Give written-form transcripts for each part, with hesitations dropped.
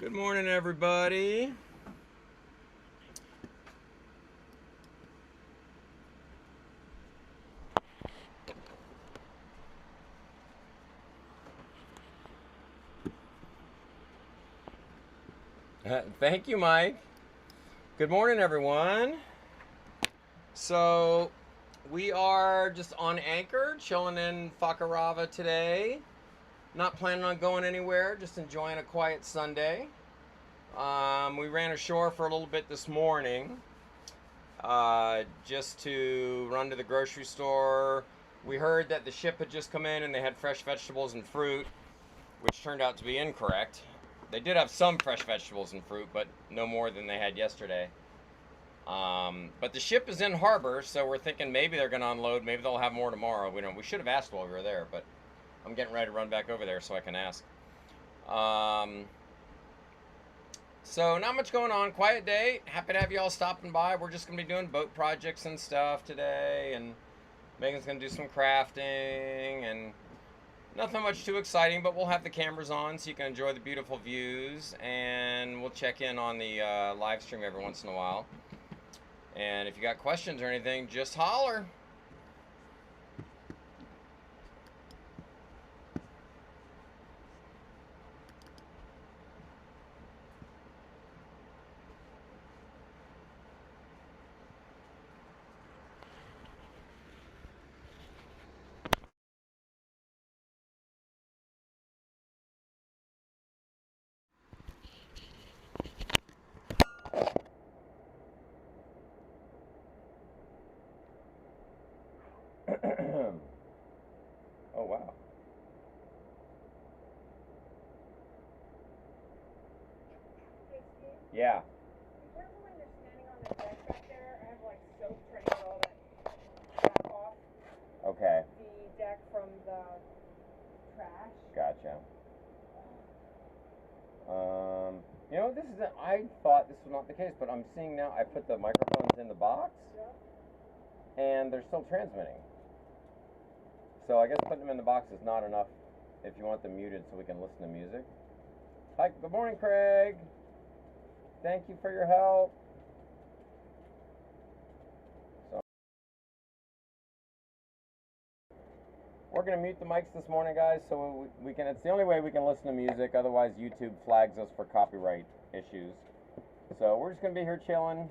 Good morning, everybody. Thank you, Mike. Good morning, everyone. So, we are just on anchor, chilling in Fakarava today. Not planning on going anywhere, just enjoying a quiet Sunday. We ran ashore for a little bit this morning, just to run to the grocery store. We heard that the ship had just come in and they had fresh vegetables and fruit, which turned out to be incorrect. They did have some fresh vegetables and fruit, but no more than they had yesterday. But the ship is in harbor, so we're thinking maybe they're going to unload. Maybe they'll have more tomorrow. We should have asked while we were there, but I'm getting ready to run back over there so I can ask. So not much going on. Quiet day. Happy to have you all stopping by. We're just going to be doing boat projects and stuff today, and Megan's going to do some crafting and nothing much too exciting, but we'll have the cameras on so you can enjoy the beautiful views, and we'll check in on the live stream every once in a while. And if you got questions or anything, just holler. Oh, wow. Yeah. Be careful when you're standing on the deck back there. I have like soap trying to get all that crap off Okay. the deck from the trash. Gotcha. I thought this was not the case, but I'm seeing now I put the microphones in the box, Yep. and they're still transmitting. So I guess putting them in the box is not enough if you want them muted so we can listen to music. Hi, good morning, Craig. Thank you for your help. So we're gonna mute the mics this morning, guys, so we can. It's the only way we can listen to music. Otherwise, YouTube flags us for copyright issues. So we're just gonna be here chilling.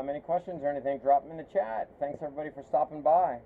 Any questions or anything, drop them in the chat. Thanks everybody for stopping by.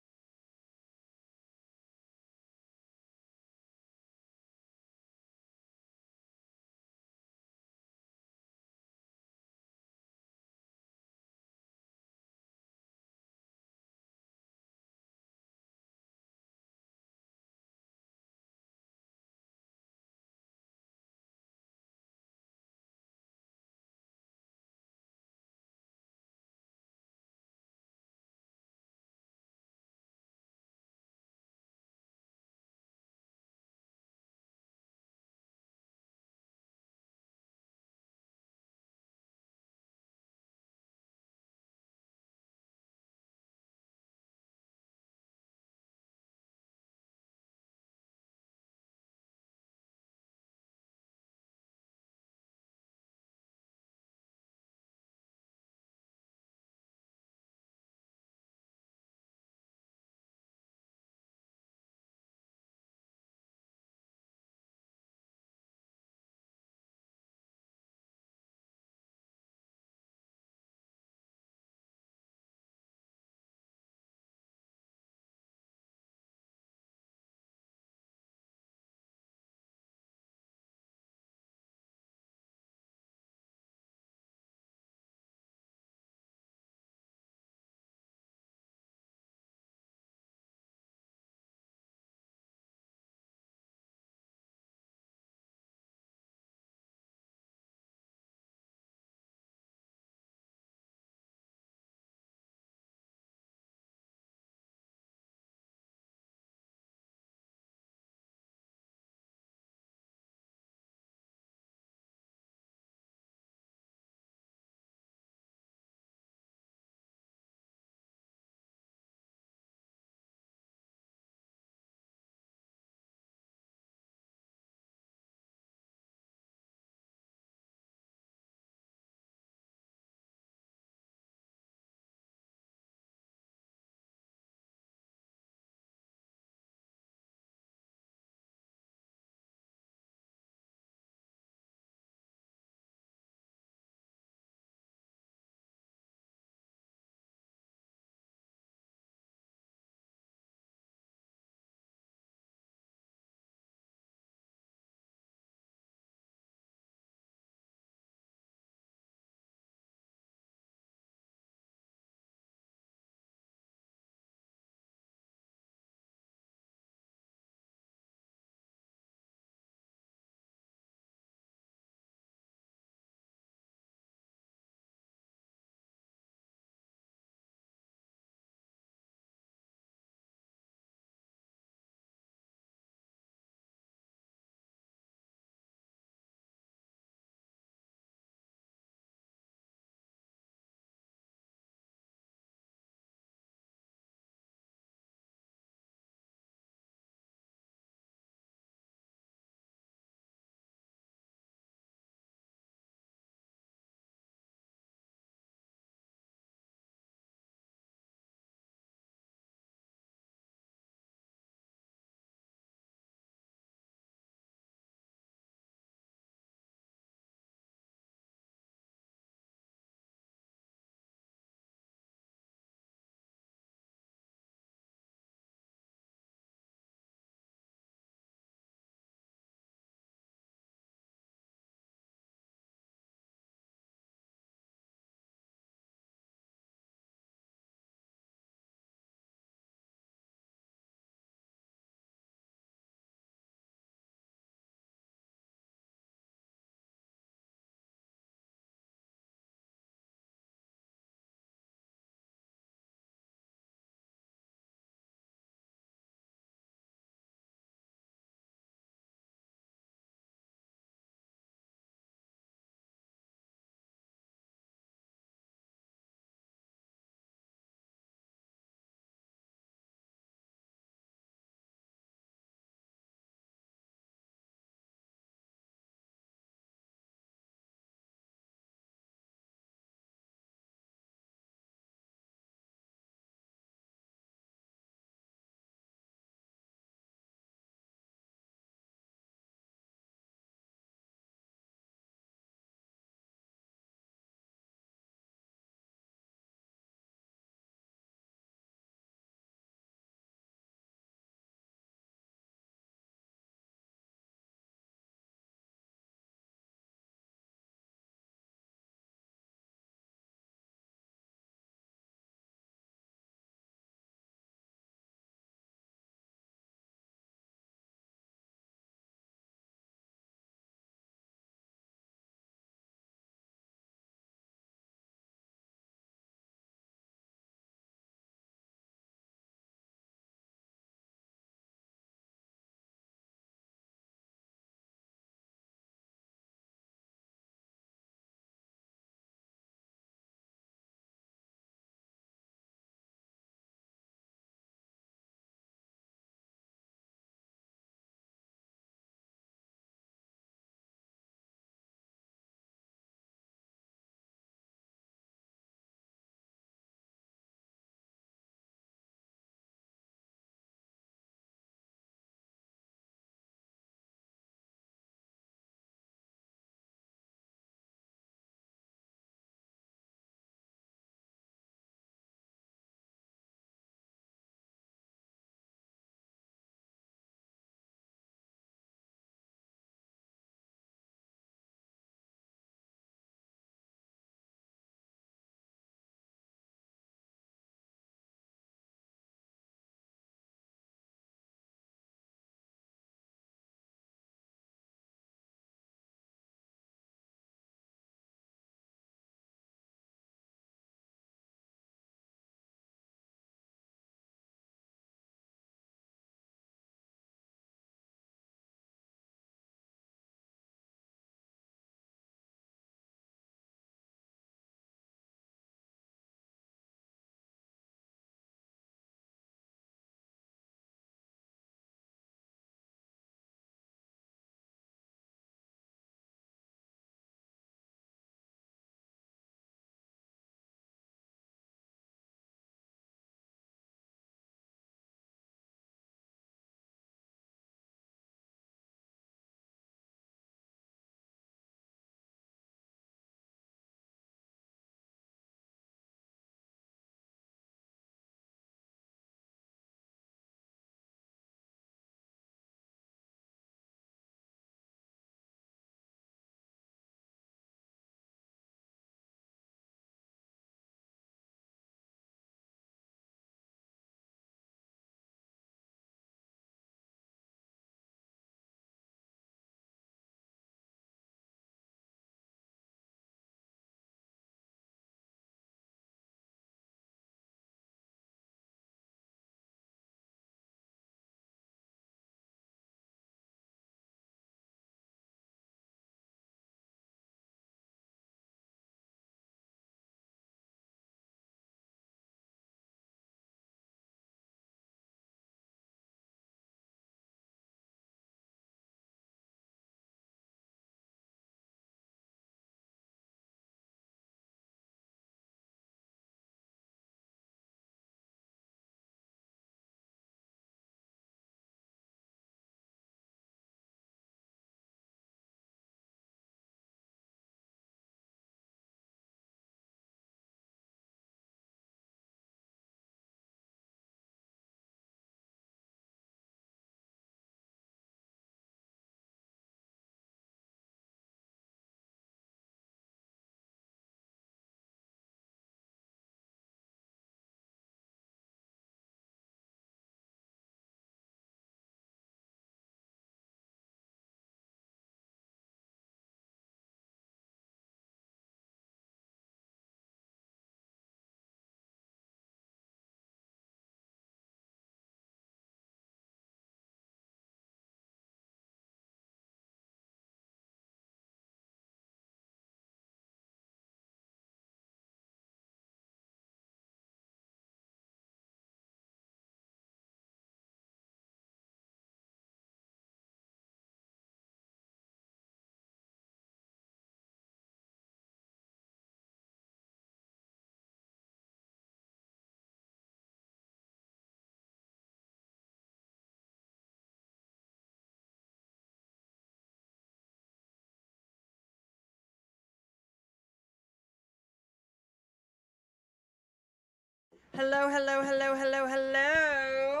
Hello, hello, hello, hello, hello.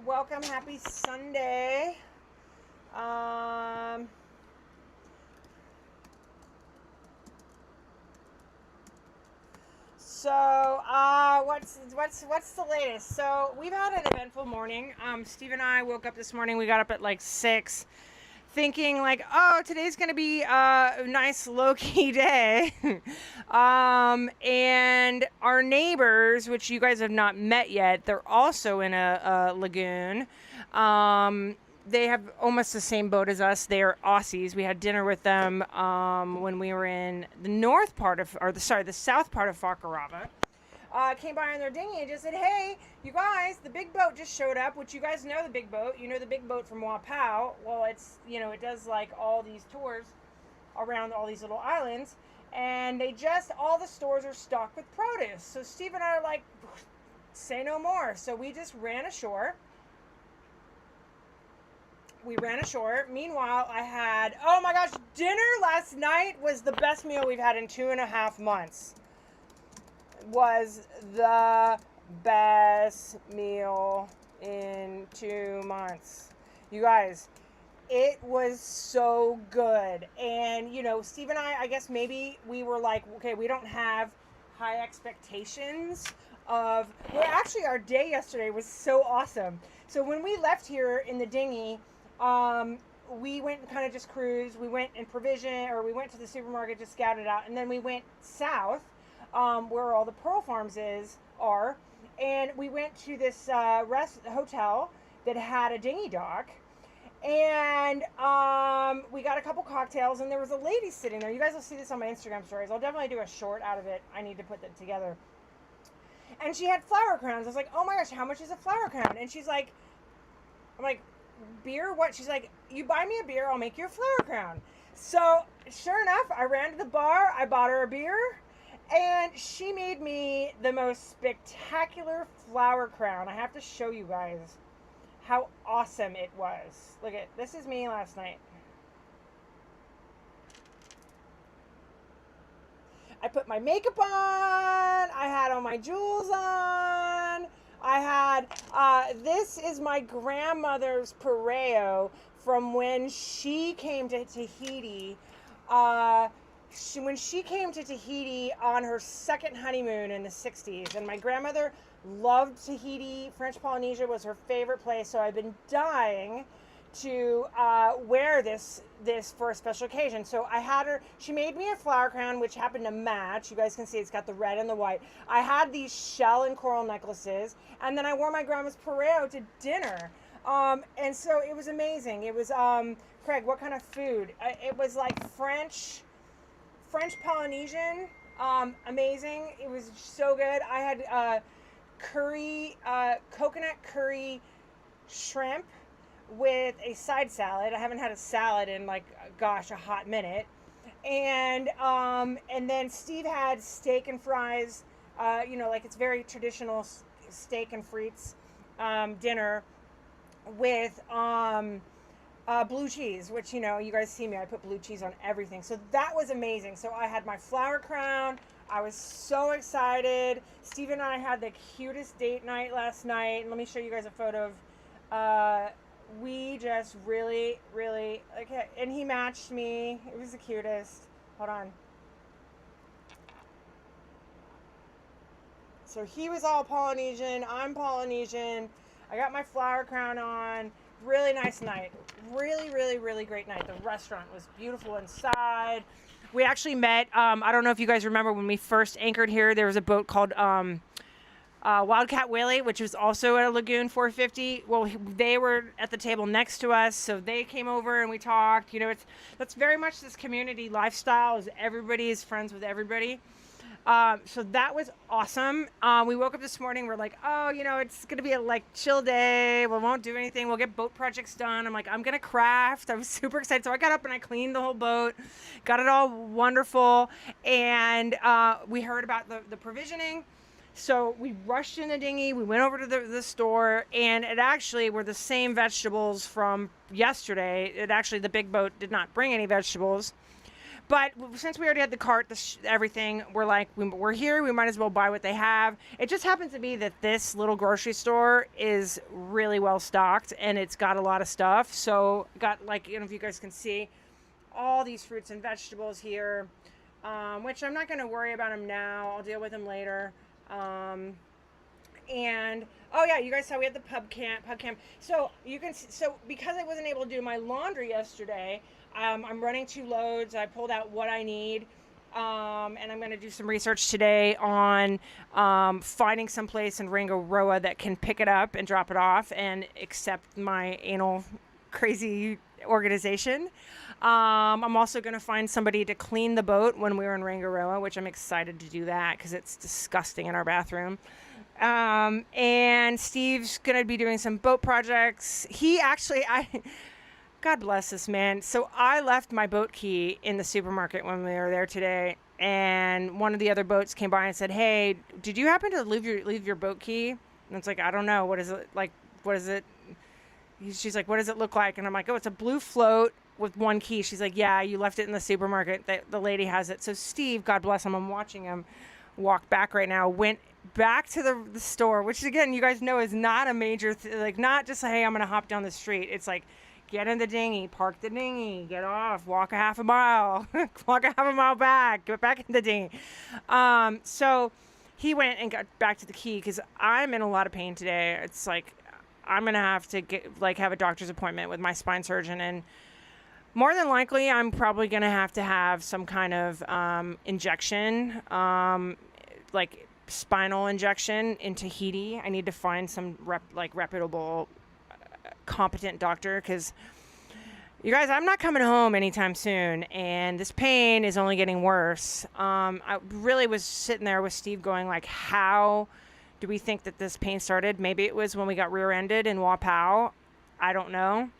Welcome, happy Sunday. What's the latest? So we've had an eventful morning. Steve and I woke up this morning. We got up at like 6, thinking like, oh, today's gonna be a nice low-key day. And our neighbors, which you guys have not met yet, they're also in a lagoon. They have almost the same boat as us. They are Aussies. We had dinner with them when we were in the south part of Fakarava. Came by on their dinghy and just said, hey, you guys, the big boat just showed up, which you guys know the big boat. You know the big boat from Wapau. Well, it's, it does like all these tours around all these little islands. And all the stores are stocked with produce. So Steve and I are like, say no more. So we just ran ashore. Meanwhile, I had, oh my gosh, dinner last night was the best meal we've had in 2.5 months. Was the best meal in 2 months. You guys, it was so good. And, Steve and I guess maybe we were like, okay, we don't have high expectations of, well, actually our day yesterday was so awesome. So when we left here in the dinghy, we went and kind of just cruised. We went and we went to the supermarket, just scouted out, and then we went south, where all the pearl farms are, and we went to this hotel that had a dinghy dock, and we got a couple cocktails, and there was a lady sitting there. You guys will see this on my Instagram stories. I'll definitely do a short out of it. I need to put that together. And she had flower crowns. I was like, oh my gosh, how much is a flower crown? And she's like, I'm like, beer? What? She's like, you buy me a beer, I'll make you a flower crown. So sure enough, I ran to the bar, I bought her a beer, and she made me the most spectacular flower crown. I have to show you guys how awesome it was. Look at, this is me last night. I put my makeup on, I had all my jewels on, I had, this is my grandmother's pareo from when she came to Tahiti. When she came to Tahiti on her second honeymoon in the 60s, and my grandmother loved Tahiti. French Polynesia was her favorite place, so I've been dying to wear this for a special occasion. So I had her, she made me a flower crown, which happened to match. You guys can see it's got the red and the white. I had these shell and coral necklaces, and then I wore my grandma's pareo to dinner. And so it was amazing. It was, Craig, what kind of food? It was like French Polynesian, amazing. It was so good. I had coconut curry shrimp with a side salad. I haven't had a salad in like, gosh, a hot minute. And then Steve had steak and fries, like it's very traditional steak and frites dinner with blue cheese, which, you guys see me, I put blue cheese on everything. So that was amazing. So I had my flower crown. I was so excited. Steve and I had the cutest date night last night. And let me show you guys a photo of, we just really, really, okay. And he matched me. It was the cutest. Hold on. So he was all Polynesian. I'm Polynesian. I got my flower crown on. Really nice night. Really, really, really great night. The restaurant was beautiful inside. We actually met, I don't know if you guys remember when we first anchored here, there was a boat called Wildcat Willie, which was also at a Lagoon 450. Well, they were at the table next to us, so they came over and we talked. That's very much this community lifestyle, is everybody is friends with everybody. So that was awesome. We woke up this morning, we're like, oh, it's going to be a chill day. We won't do anything. We'll get boat projects done. I'm like, I'm going to craft. I was super excited. So I got up and I cleaned the whole boat, got it all wonderful. And we heard about the provisioning. So we rushed in the dinghy. We went over to the store, and it actually were the same vegetables from yesterday. The big boat did not bring any vegetables. But since we already had the cart, everything, we're like, we're here. We might as well buy what they have. It just happens to be that this little grocery store is really well stocked, and it's got a lot of stuff. So got, like, if you guys can see, all these fruits and vegetables here, which I'm not going to worry about them now. I'll deal with them later. And oh yeah, you guys saw we had the pub camp. So you can, because I wasn't able to do my laundry yesterday, I'm running 2 loads. I pulled out what I need, and I'm going to do some research today on finding some place in Rotoava that can pick it up and drop it off and accept my anal crazy organization. I'm also going to find somebody to clean the boat when we're in Rotoava, which I'm excited to do that because it's disgusting in our bathroom. And Steve's going to be doing some boat projects. He actually, God bless this man. So I left my boat key in the supermarket when we were there today, and one of the other boats came by and said, "Hey, did you happen to leave your boat key?" And it's like, "I don't know. What is it like? What is it?" She's like, "What does it look like?" And I'm like, "Oh, it's a blue float with 1 key." She's like, "Yeah, you left it in the supermarket. The lady has it." So Steve, God bless him, I'm watching him walk back right now, went back to the store, which again, you guys know is not a major like, not just, hey, I'm gonna hop down the street. It's like, get in the dinghy, park the dinghy, get off, walk a half a mile, walk a half a mile back, get back in the dinghy. So he went and got back to the key because I'm in a lot of pain today. It's like I'm gonna have to have a doctor's appointment with my spine surgeon, and more than likely I'm probably gonna have to have some kind of injection, like spinal injection in Tahiti. I need to find some reputable, competent doctor, because you guys, I'm not coming home anytime soon, and this pain is only getting worse. I really was sitting there with Steve going like, how do we think that this pain started? Maybe it was when we got rear-ended in Wapau. I don't know.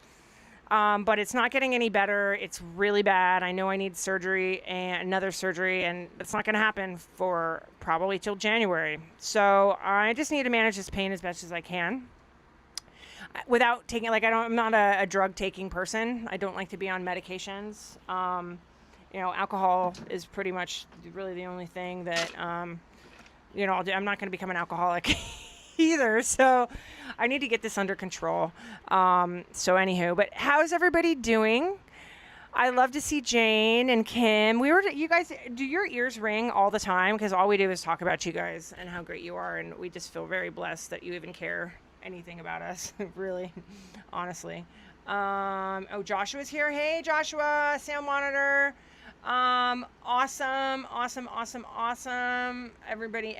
But it's not getting any better. It's really bad. I know I need surgery and another surgery, and it's not going to happen for probably till January. So I just need to manage this pain as best as I can without taking, I'm not a drug taking person. I don't like to be on medications. Alcohol is pretty much really the only thing that, I'll do. I'm not going to become an alcoholic either, so I need to get this under control. So anywho, but how's everybody doing? I love to see Jane and Kim. You guys, do your ears ring all the time? Because all we do is talk about you guys and how great you are, and we just feel very blessed that you even care anything about us. Really, honestly. Joshua's here. Hey, Joshua, Sound Monitor. Awesome. Everybody.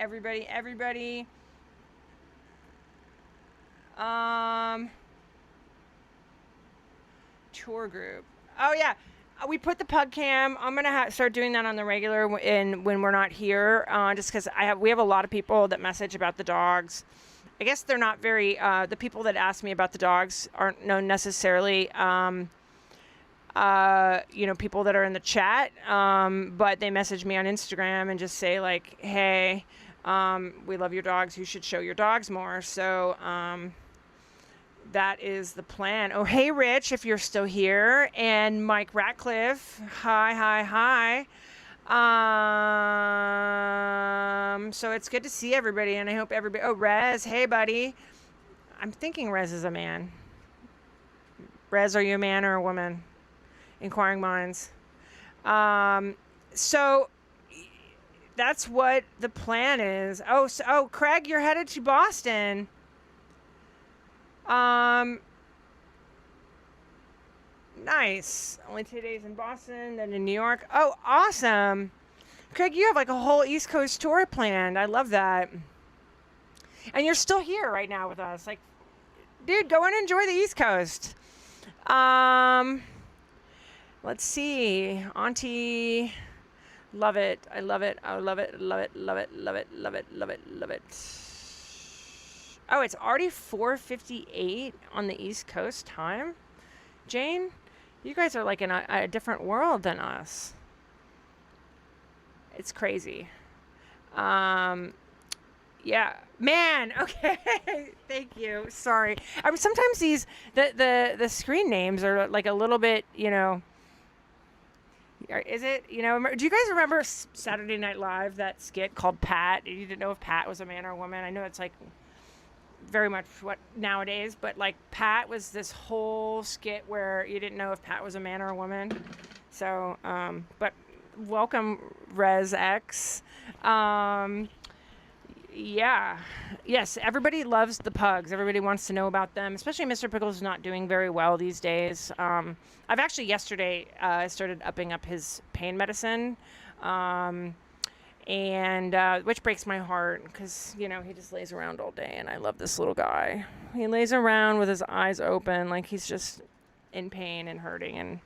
Tour group. Oh yeah, we put the pug cam. I'm gonna start doing that on the regular when we're not here, just because we have a lot of people that message about the dogs. I guess they're not very the people that ask me about the dogs aren't known necessarily people that are in the chat, but they message me on Instagram and just say like, hey, we love your dogs, you should show your dogs more. So that is the plan. Oh, hey, Rich, if you're still here. And Mike Ratcliffe. Hi. So it's good to see everybody, and I hope everybody... Oh, Rez. Hey, buddy. I'm thinking Rez is a man. Rez, are you a man or a woman? Inquiring minds. So that's what the plan is. Oh, Craig, you're headed to Boston. Nice. Only 2 days in Boston, then in New York. Oh, awesome. Craig, you have like a whole East Coast tour planned. I love that. And you're still here right now with us. Like, dude, go and enjoy the East Coast. Let's see. Auntie, love it. I love it. Love it. Oh, it's already 4:58 on the East Coast time. Jane, you guys are like in a different world than us. It's crazy. Yeah, man. Okay, thank you. Sorry. Sometimes the screen names are like a little bit, Is it? You know, do you guys remember Saturday Night Live, that skit called Pat? You didn't know if Pat was a man or a woman. I know it's like very much what nowadays, but like Pat was this whole skit where you didn't know if Pat was a man or a woman. So, but welcome, Res X. Yeah. Yes, everybody loves the pugs. Everybody wants to know about them, especially Mr. Pickles is not doing very well these days. I've actually yesterday started upping up his pain medicine, and which breaks my heart because, you know, he just lays around all day, and I love this little guy. He lays around with his eyes open like he's just in pain and hurting, and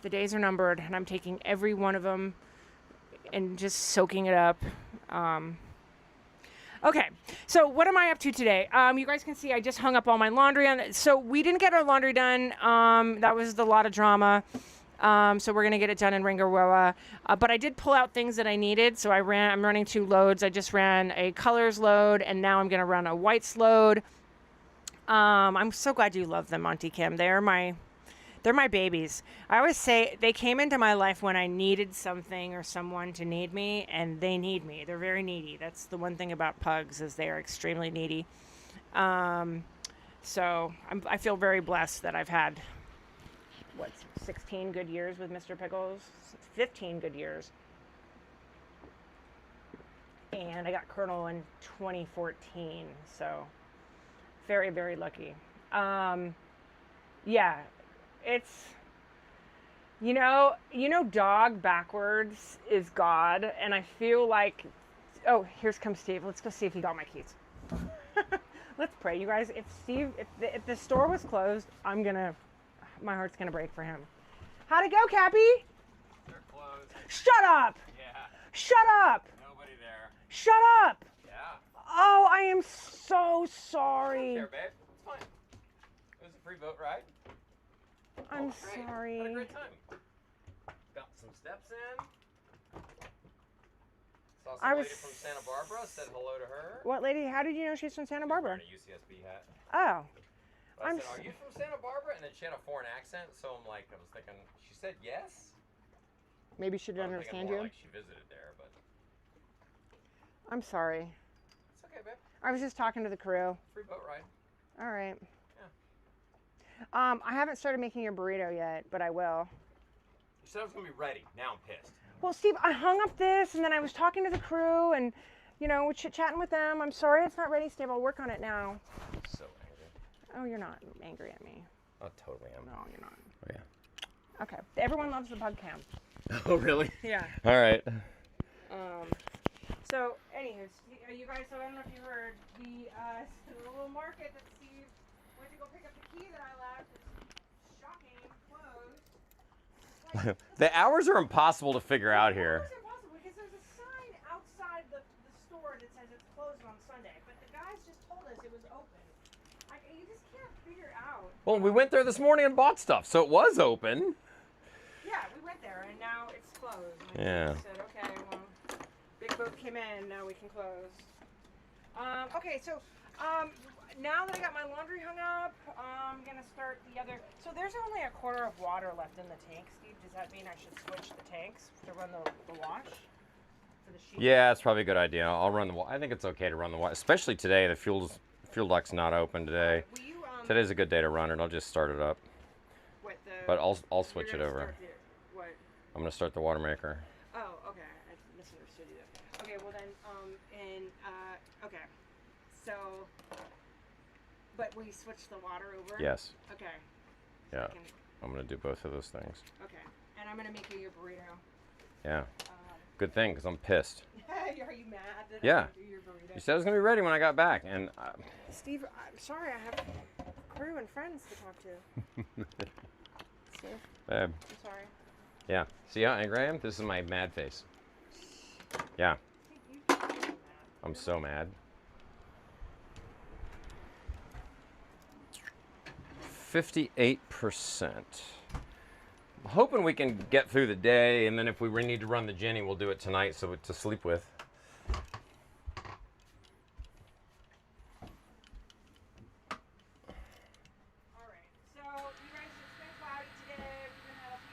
the days are numbered, and I'm taking every one of them and just soaking it up. Okay, so what am I up to today? You guys can see I just hung up all my laundry on it. So we didn't get our laundry done. That was a lot of drama. So we're gonna get it done in Ringaroa. But I did pull out things that I needed. So I'm running 2 loads. I just ran a colors load, and now I'm gonna run a whites load. I'm so glad you love them, Auntie Kim. They're my babies. I always say they came into my life when I needed something or someone to need me, and they need me. They're very needy. That's the one thing about pugs, is they are extremely needy. So I feel very blessed that I've had, 16 good years with Mr. Pickles? 15 good years. And I got Colonel in 2014, so very, very lucky. Yeah. It's, you know, dog backwards is God, and I feel like, oh, here comes Steve. Let's go see if he got my keys. Let's pray, you guys. If the store was closed, my heart's gonna break for him. How'd it go, Cappy? They're closed. Shut up! Yeah. Shut up! Nobody there. Shut up! Yeah. Oh, I am so sorry. Here, babe. It's fine. It was a free boat ride. I'm Great. sorry. Had a great time. Got some steps in. Saw some lady from Santa Barbara. Said hello to her. What lady? How did you know she's from Santa Barbara? Wearing a UCSB hat. Oh. I said, are you from Santa Barbara? And then she had a foreign accent, so I was thinking, she said yes? Maybe she didn't understand you? Like she visited there, but. I'm sorry. It's okay, babe. I was just talking to the crew. Free boat ride. All right. Yeah. I haven't started making your burrito yet, but I will. You said I was going to be ready. Now I'm pissed. Well, Steve, I hung up this, and then I was talking to the crew, and, you know, we're chit-chatting with them. I'm sorry it's not ready, Steve. I'll work on it now. So angry. Oh, you're not angry at me. I totally am. No, you're not. Oh, yeah. Okay. Everyone loves the bug cam. Oh, really? Yeah. All right. So, anywho, you guys, so I don't know if you heard, the little market that Steve went to go pick up the key that I left is shocking, closed. The hours are impossible to figure out here. It's impossible because there's a sign outside the store that says it's closed on Sunday, but the guys just told us it was open. You just can't figure out. Well, we went there this morning and bought stuff, so it was open. Yeah, we went there and now it's closed. And Yeah. I said, okay, well, big boat came in, now we can close. Okay, so now that I got my laundry hung up, I'm gonna start the other. So there's only a quarter of water left in the tank, Steve. Does that mean I should switch the tanks to run the wash for the sheep? Yeah, it's probably a good idea. I'll run the wash. I think it's okay to run the wash, especially today. The fuel duct's not open today. Will you, Today's a good day to run it. I'll just start it up. But I'll switch it over. What? I'm gonna start the water maker. Oh, okay. I misunderstood you there. Okay, well then, okay. So, but will you switch the water over? Yes. Okay. Yeah. I'm gonna do both of those things. Okay. And I'm gonna make you your burrito. Yeah. Good thing, because I'm pissed. Are you mad that Yeah. I didn't do your burrito? You said it was gonna be ready when I got back, and Steve, I'm sorry. I have crew and friends to talk to. Steve, babe. I'm sorry. Yeah. See how angry I am? This is my mad face. Yeah. I'm so mad. 58%. I'm hoping we can get through the day, and then if we need to run the Jenny, we'll do it tonight so to sleep with. Alright, so you guys, it's been cloudy today. We've been having a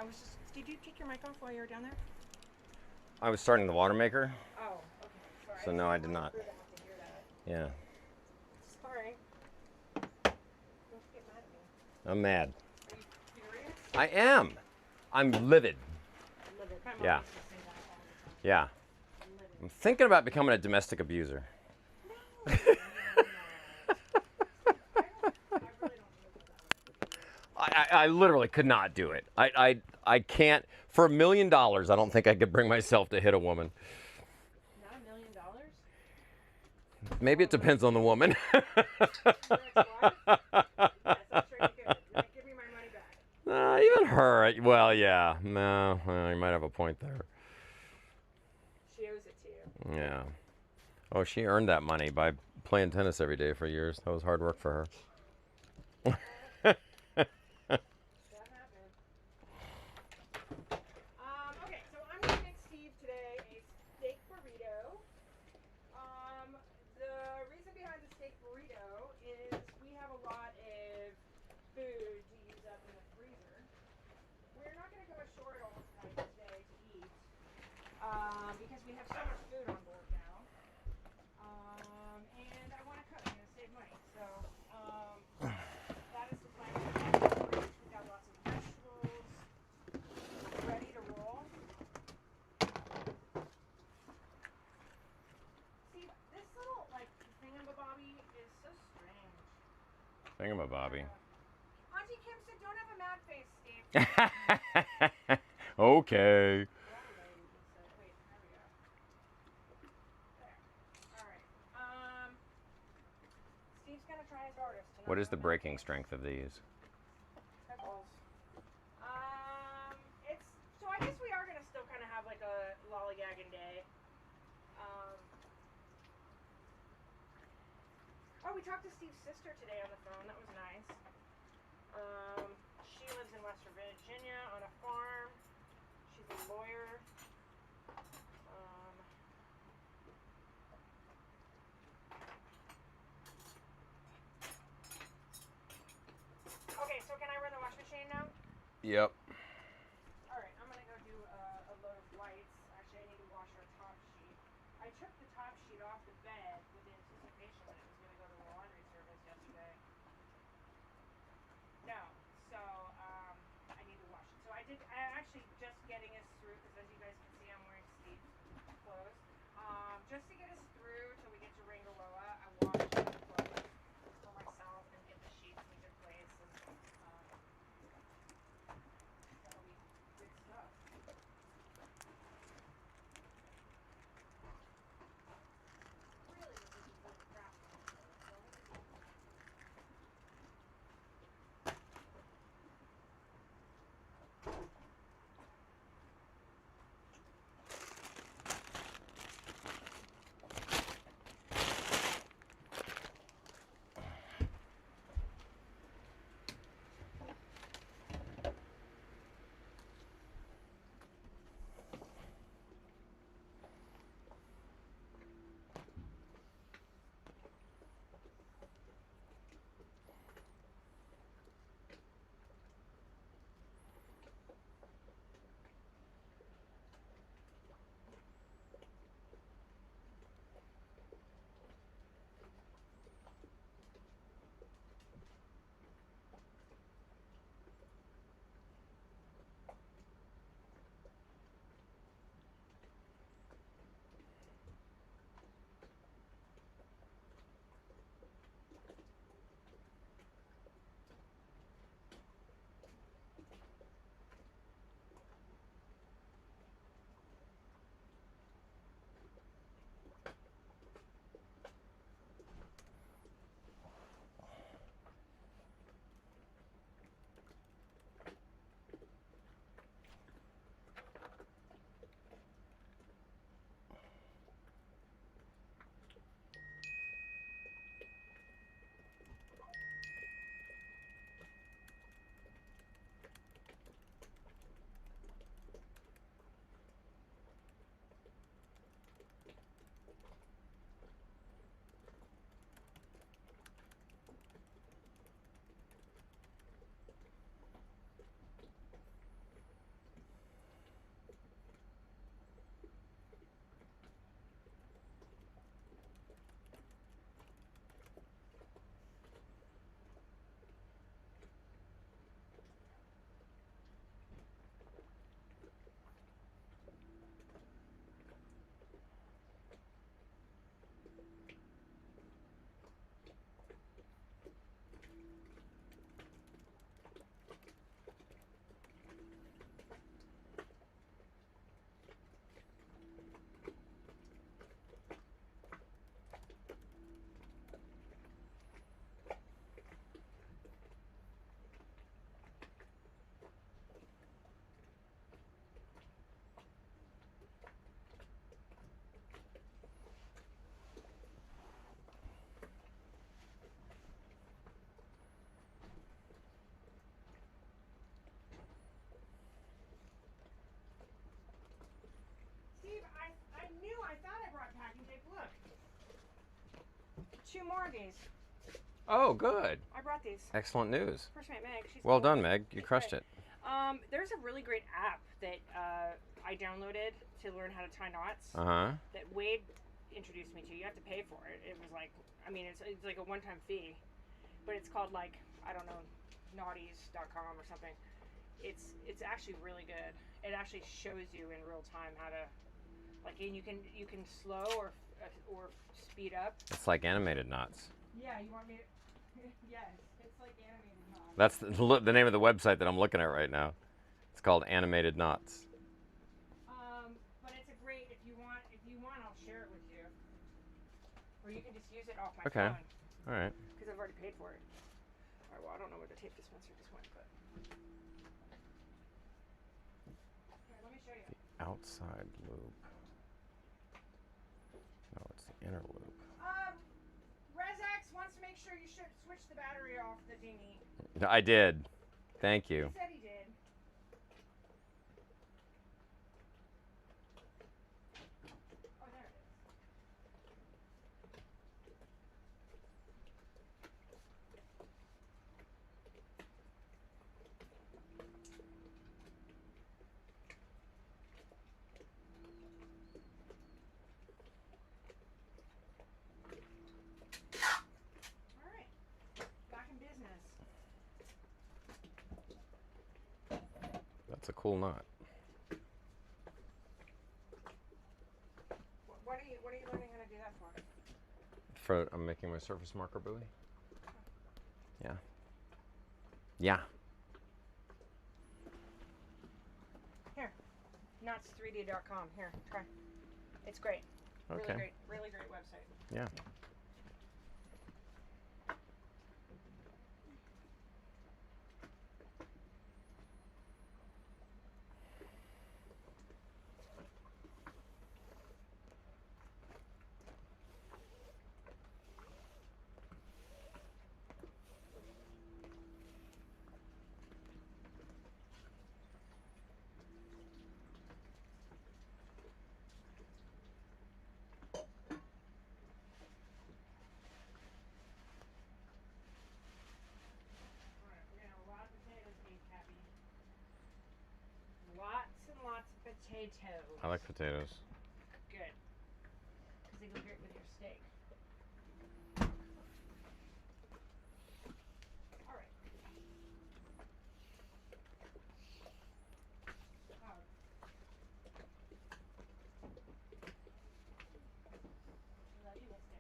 I was just. Did you take your mic off while you were down there? I was starting the water maker. Oh, okay. Sorry. So no, I did not. To hear that. Yeah. Sorry. Don't get mad at me. I'm mad. Are you furious? I am. I'm livid. Livid. My mom Yeah. used to say that all the time. Yeah. Livid. I'm thinking about becoming a domestic abuser. No. I really don't know that. I literally could not do it. I can't. For $1 million, I don't think I could bring myself to hit a woman. Not $1 million? Maybe it depends on the woman. Your ex-wife? Yes, I'm sure you could. Give me my money back. Even her. Well, yeah. No, you might have a point there. She owes it to you. Yeah. Oh, she earned that money by playing tennis every day for years. That was hard work for her. That happened. Okay, so I'm going to make Steve today a steak burrito. The reason behind the steak burrito is we have a lot of food to use up in the freezer. We're not going to go ashore at all tonight today to eat because we have so much food on board now. And I want to cook and save money. So that is the plan. We've got lots of vegetables ready to roll. See, this little like thingamabobby is so strange. Thingamabobby. Auntie Kim said, "Don't have a mad face, Steve." Okay. Wait, there we go. There. All right. Steve's gonna try his hardest tonight. What is the breaking strength of these? Pickles. It's so I guess we are gonna still kind of have like a lollygagging day. Oh, we talked to Steve's sister today on the phone. That was nice. She lives in West Virginia on a farm. She's a lawyer. Okay, so can I run the wash machine now? Yep. Alright, I'm gonna go do a load of whites. Actually, I need to wash our top sheet. I took the top sheet off the bed with the anticipation that it was gonna go to the laundry service yesterday. No, so I need to wash it. So I'm actually just getting us through, because as you guys can see, I'm wearing Steve's clothes. Just to get us through till we get to Ringaroa, I washed the clothes for myself and get the sheets in good place. And that'll be good stuff. Really, this is good crap. 2 more of these. Oh, good. I brought these. Excellent news. First mate Meg. She's Well cool. done, Meg. You crushed it. There's a really great app that I downloaded to learn how to tie knots. That Wade introduced me to. You have to pay for it. It was like, I mean, it's like a one-time fee, but it's called like, I don't know, naughties.com or something. It's actually really good. It actually shows you in real time how to, like, and you can slow or speed up. It's like animated knots. Yeah, you want me to? Yes, it's like animated knots. That's the name of the website that I'm looking at right now. It's called Animated Knots. But it's a great, if you want, I'll share it with you. Or you can just use it off my Okay. phone. All right. Because I've already paid for it. All right, well, I don't know where the tape dispenser just went, but. Here, let me show you. Outside loop. No, it's the inner loop. Rezax wants to make sure you should switch the battery off the dinghy. I did. Thank you. He said he did. Oh, there it is. All right. Back in business. That's a cool knot. What are you learning how to do that for? I'm making my surface marker buoy. Yeah. Yeah. Here. Knots3d.com. Here, try. It's great. Okay. Really great website. Yeah. Lots and lots of potatoes. I like potatoes. Good. Because they go great with your steak. All right. Love you, mister.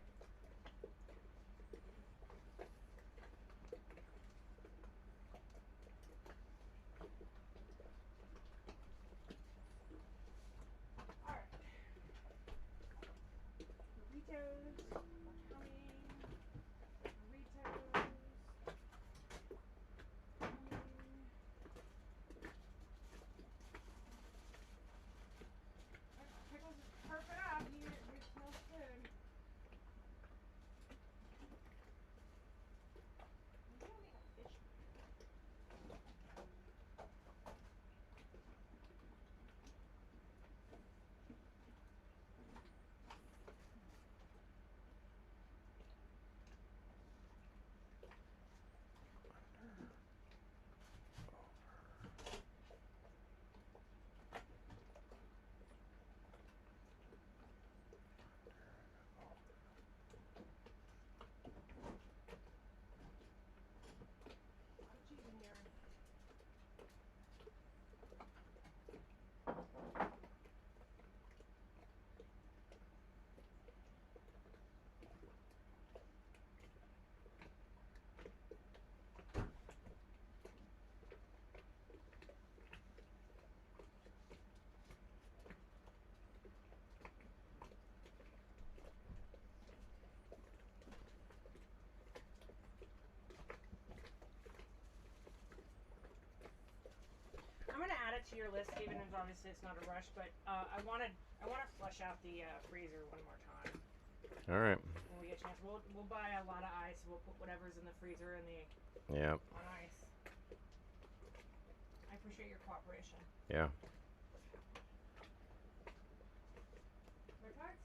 All right. Burritos are coming. Burritos. Pickles is perfect up. He smells good. We don't need a fish. Cheese in here. I'm gonna add it to your list, even if obviously it's not a rush. But I want to flush out the freezer one more time All right. when we get a chance. We'll buy a lot of ice. We'll put whatever's in the freezer in the Yeah. on ice. I appreciate your cooperation. Yeah. Red Fox?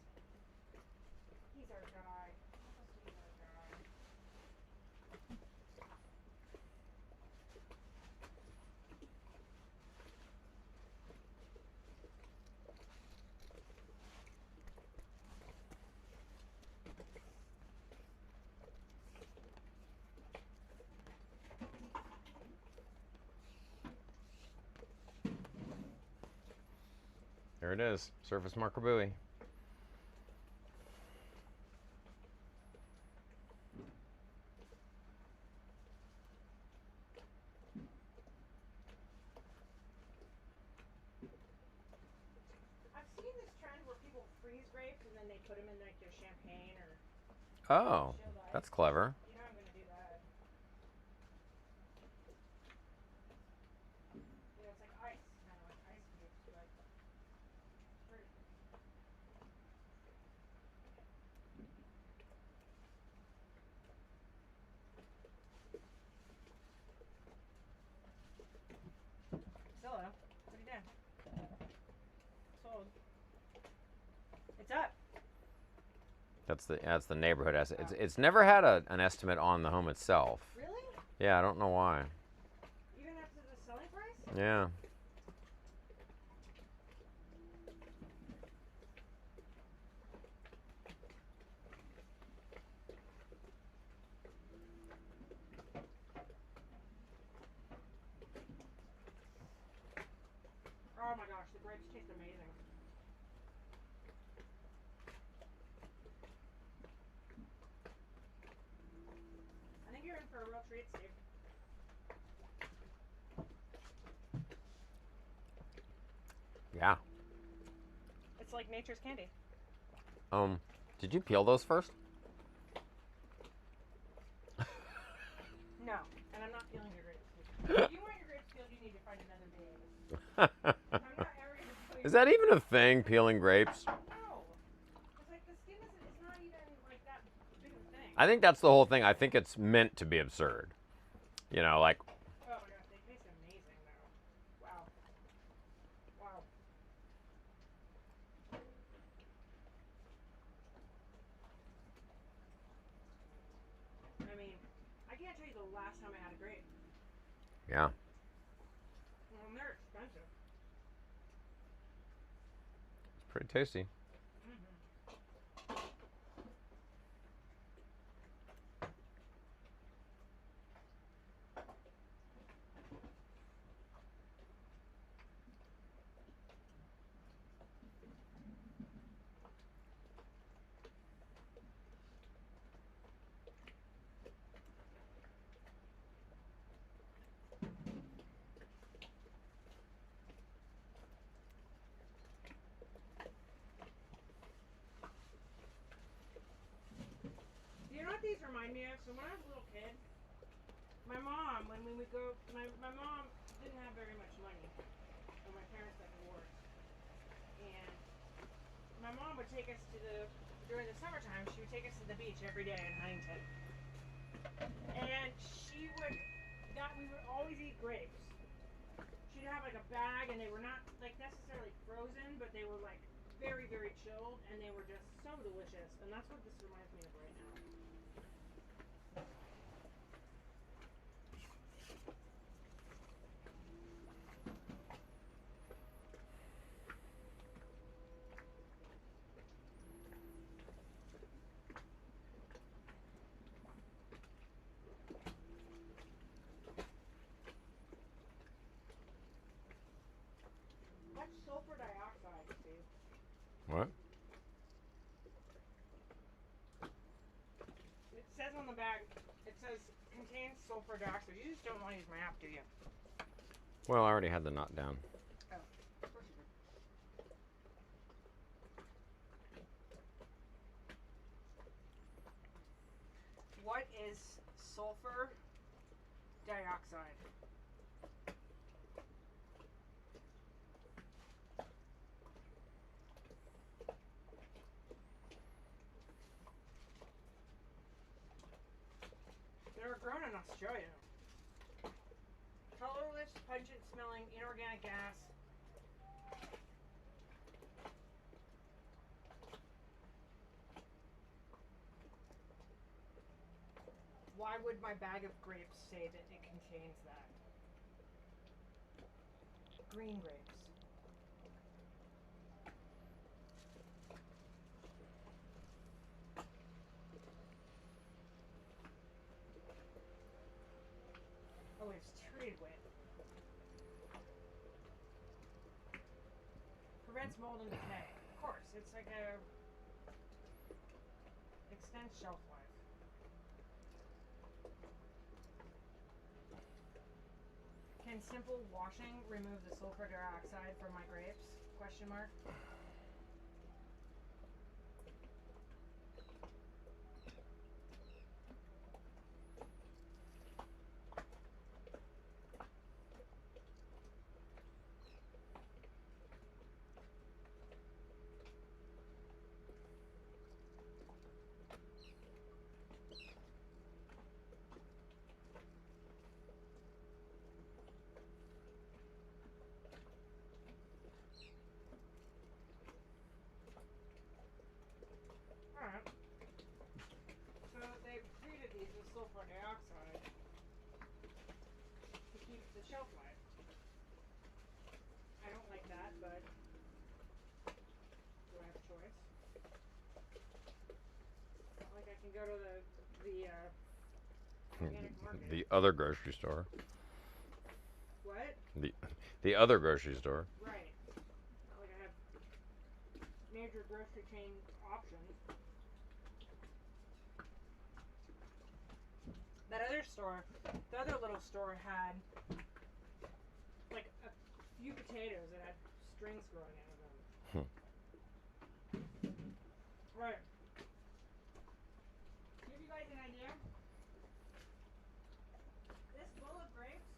He's our guy. He's our guy. There it is. Surface marker buoy. I've seen this trend where people freeze grapes and then they put them in like their champagne or Oh, chilled ice. that's clever. You know I'm gonna do that. You know, it's like ice, kind of like ice cubes, but pretty. Hello. What are you doing? Sold. It's up. That's the neighborhood estimate. It's never had an estimate on the home itself. Really? Yeah, I don't know why. Even after the selling price? Yeah. Oh my gosh, the grapes taste amazing. I think you're in for a real treat, Steve. Yeah. It's like nature's candy. Did you peel those first? No, and I'm not peeling your grapes. If you want your grapes peeled, you need to find another day. I'm not ever going to peel Is that even a thing, peeling grapes? No. It's like the skin it's not even like that big of a thing. I think that's the whole thing. I think it's meant to be absurd. You know, like, Oh my gosh, they taste amazing though. Wow. Wow. I mean, I can't tell you the last time I had a grape. yeah. Well, they're expensive. It's pretty tasty. You know what these remind me of? So when I was a little kid, my mom, when we would go, my mom didn't have very much money. And my parents got divorced. And my mom would take us during the summertime, she would take us to the beach every day in Huntington. And we would always eat grapes. She'd have like a bag, and they were not like necessarily frozen, but they were like very, very chilled, and they were just so delicious. And that's what this reminds me of right now. What's sulfur dioxide, Steve? What? It says on the bag, it says contains sulfur dioxide. You just don't want to use my app, do you? Well, I already had the knot down. Oh, of course you do. What is sulfur dioxide? They were grown in Australia. Colorless, pungent smelling, inorganic gas. Why would my bag of grapes say that it contains that? Green grapes. Oh, it's treated with. prevents mold and decay. Of course, it's like a extends shelf life. Can simple washing remove the sulfur dioxide from my grapes? Question mark. Alright. So they've treated these with sulfur dioxide to keep the shelf life. I don't like that, but do I have a choice? It's not like I can go to the organic market. The other grocery store. What? The other grocery store. Right. Not like I have major grocery chain options. That other store, the other little store had like a few potatoes that had strings growing out of them. Right. To give you guys an idea, this bowl of grapes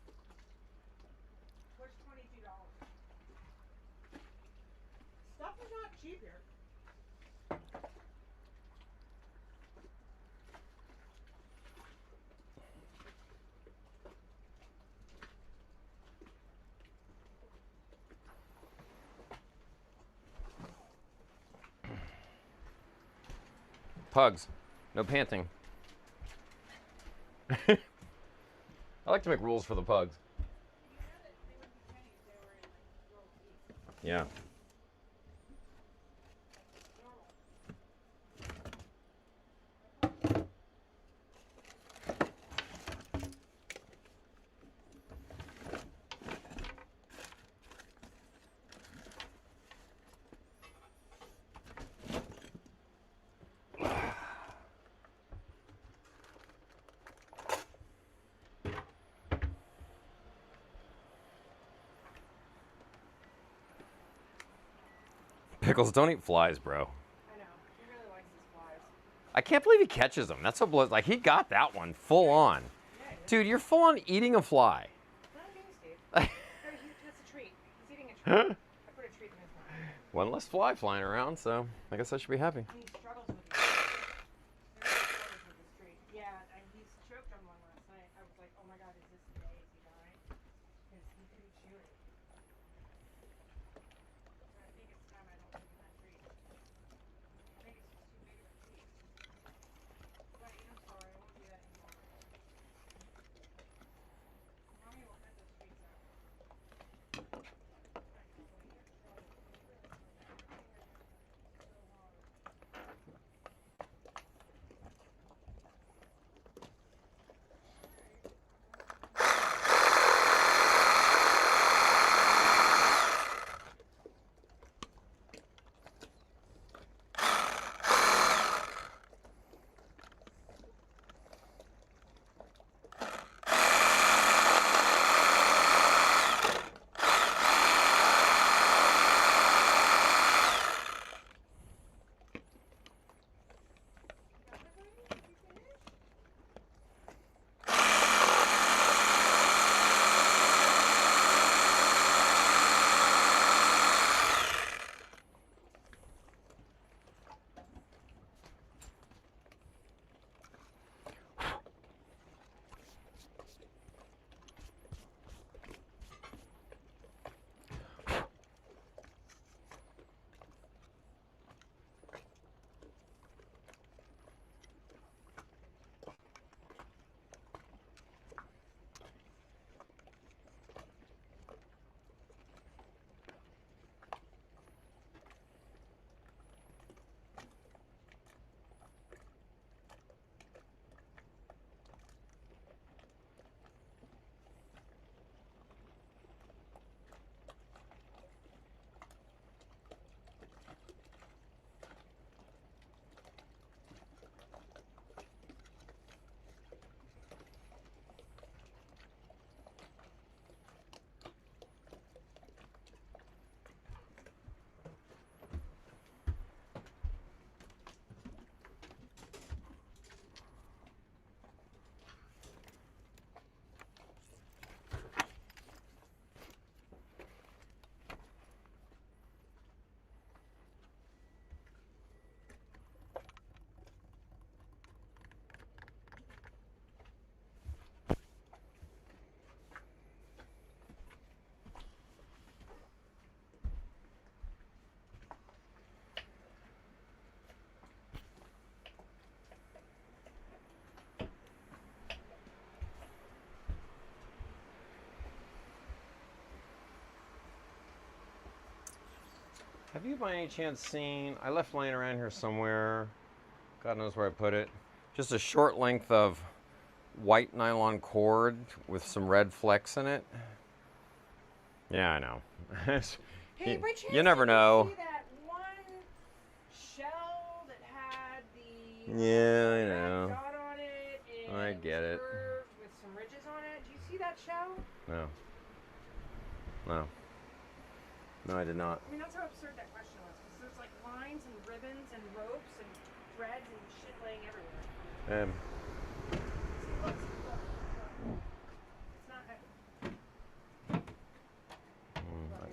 was $22. Stuff is not cheap here. Pugs, no panting. I like to make rules for the pugs. You know that they wouldn't be penny if they were in like little teeth. Yeah. Normal. Pickles, don't eat flies, bro. I know. He really likes these flies. I can't believe he catches them. That's so like he got that one full on. Yeah, Dude, you're full on eating a fly. not me, Steve. That's a treat. He's eating a treat. I put a treat in his mouth. One less fly flying around, so I guess I should be happy. And he struggles with it. He really struggles with this treat. Yeah, and he's choked on one last night. I was like, oh my god, is this the day? Is he dying? Because he couldn't chew it. So I think it's time I don't give him that treat. I think it's just too big of a treat. But I'm sorry, I won't do that anymore. Mommy will cut those treats out. Have you by any chance seen, I left laying around here somewhere, God knows where I put it, just a short length of white nylon cord with some red flecks in it? Yeah, I know. Hey, by chance, you never did you know. see that one shell that had the Yeah, I red know. dot on it and I it get was it. curved with some ridges on it? Do you see that shell? No. No. No, I did not. I mean, that's how absurd that question was, because there's like lines and ribbons and ropes and threads and shit laying everywhere. See, look, look. It's not.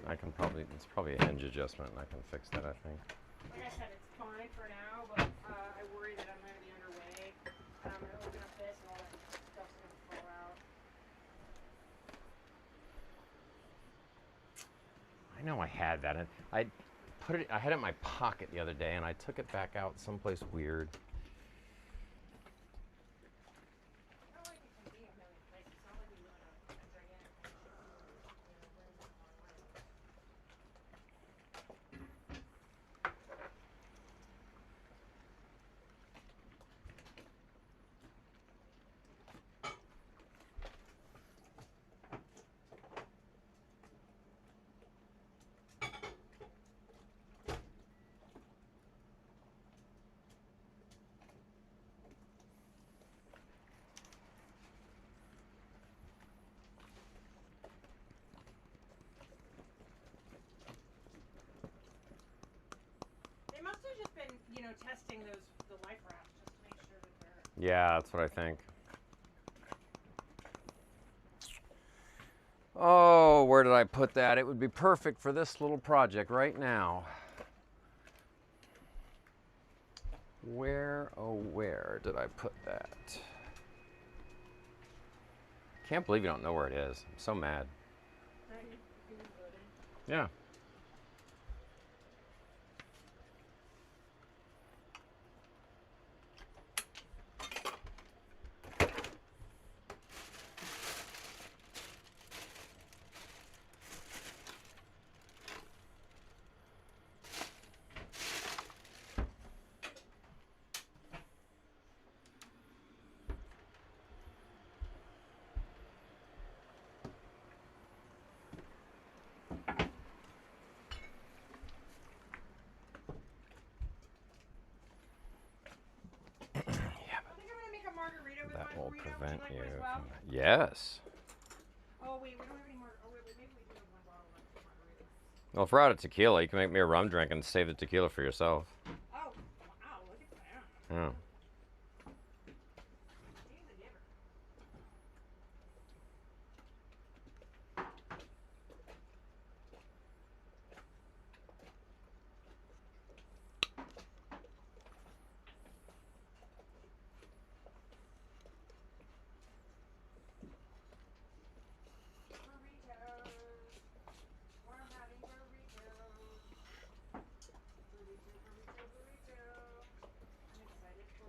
I can probably, it's probably a hinge adjustment and I can fix that, I think. Like I said, it's fine for now, but I worry that I'm going to be underway and I'm going to open up this and all that stuff's going to fall out. I know I had that. I put it. I had it in my pocket the other day, and I took it back out someplace weird. It's not like it can be a million places. It's not like we live in a gigantic mansion. Rooms are far away. They must have just been, testing the life rafts just to make sure that they're. Yeah, that's what I think. Oh, where did I put that? It would be perfect for this little project right now. Where, oh, where did I put that? Can't believe you don't know where it is. I'm so mad. Yeah. Margarita with That my will burrito. prevent Would you you like one as well? from... Yes. Oh wait, we don't have any more. Oh wait, maybe we do have one bottle left of margarita. Well, if we're out of tequila, you can make me a rum drink and save the tequila for yourself. Oh wow, look at that. Yeah. He's a giver. Burritos. We're having burritos. Burrito, burrito, burrito. I'm excited for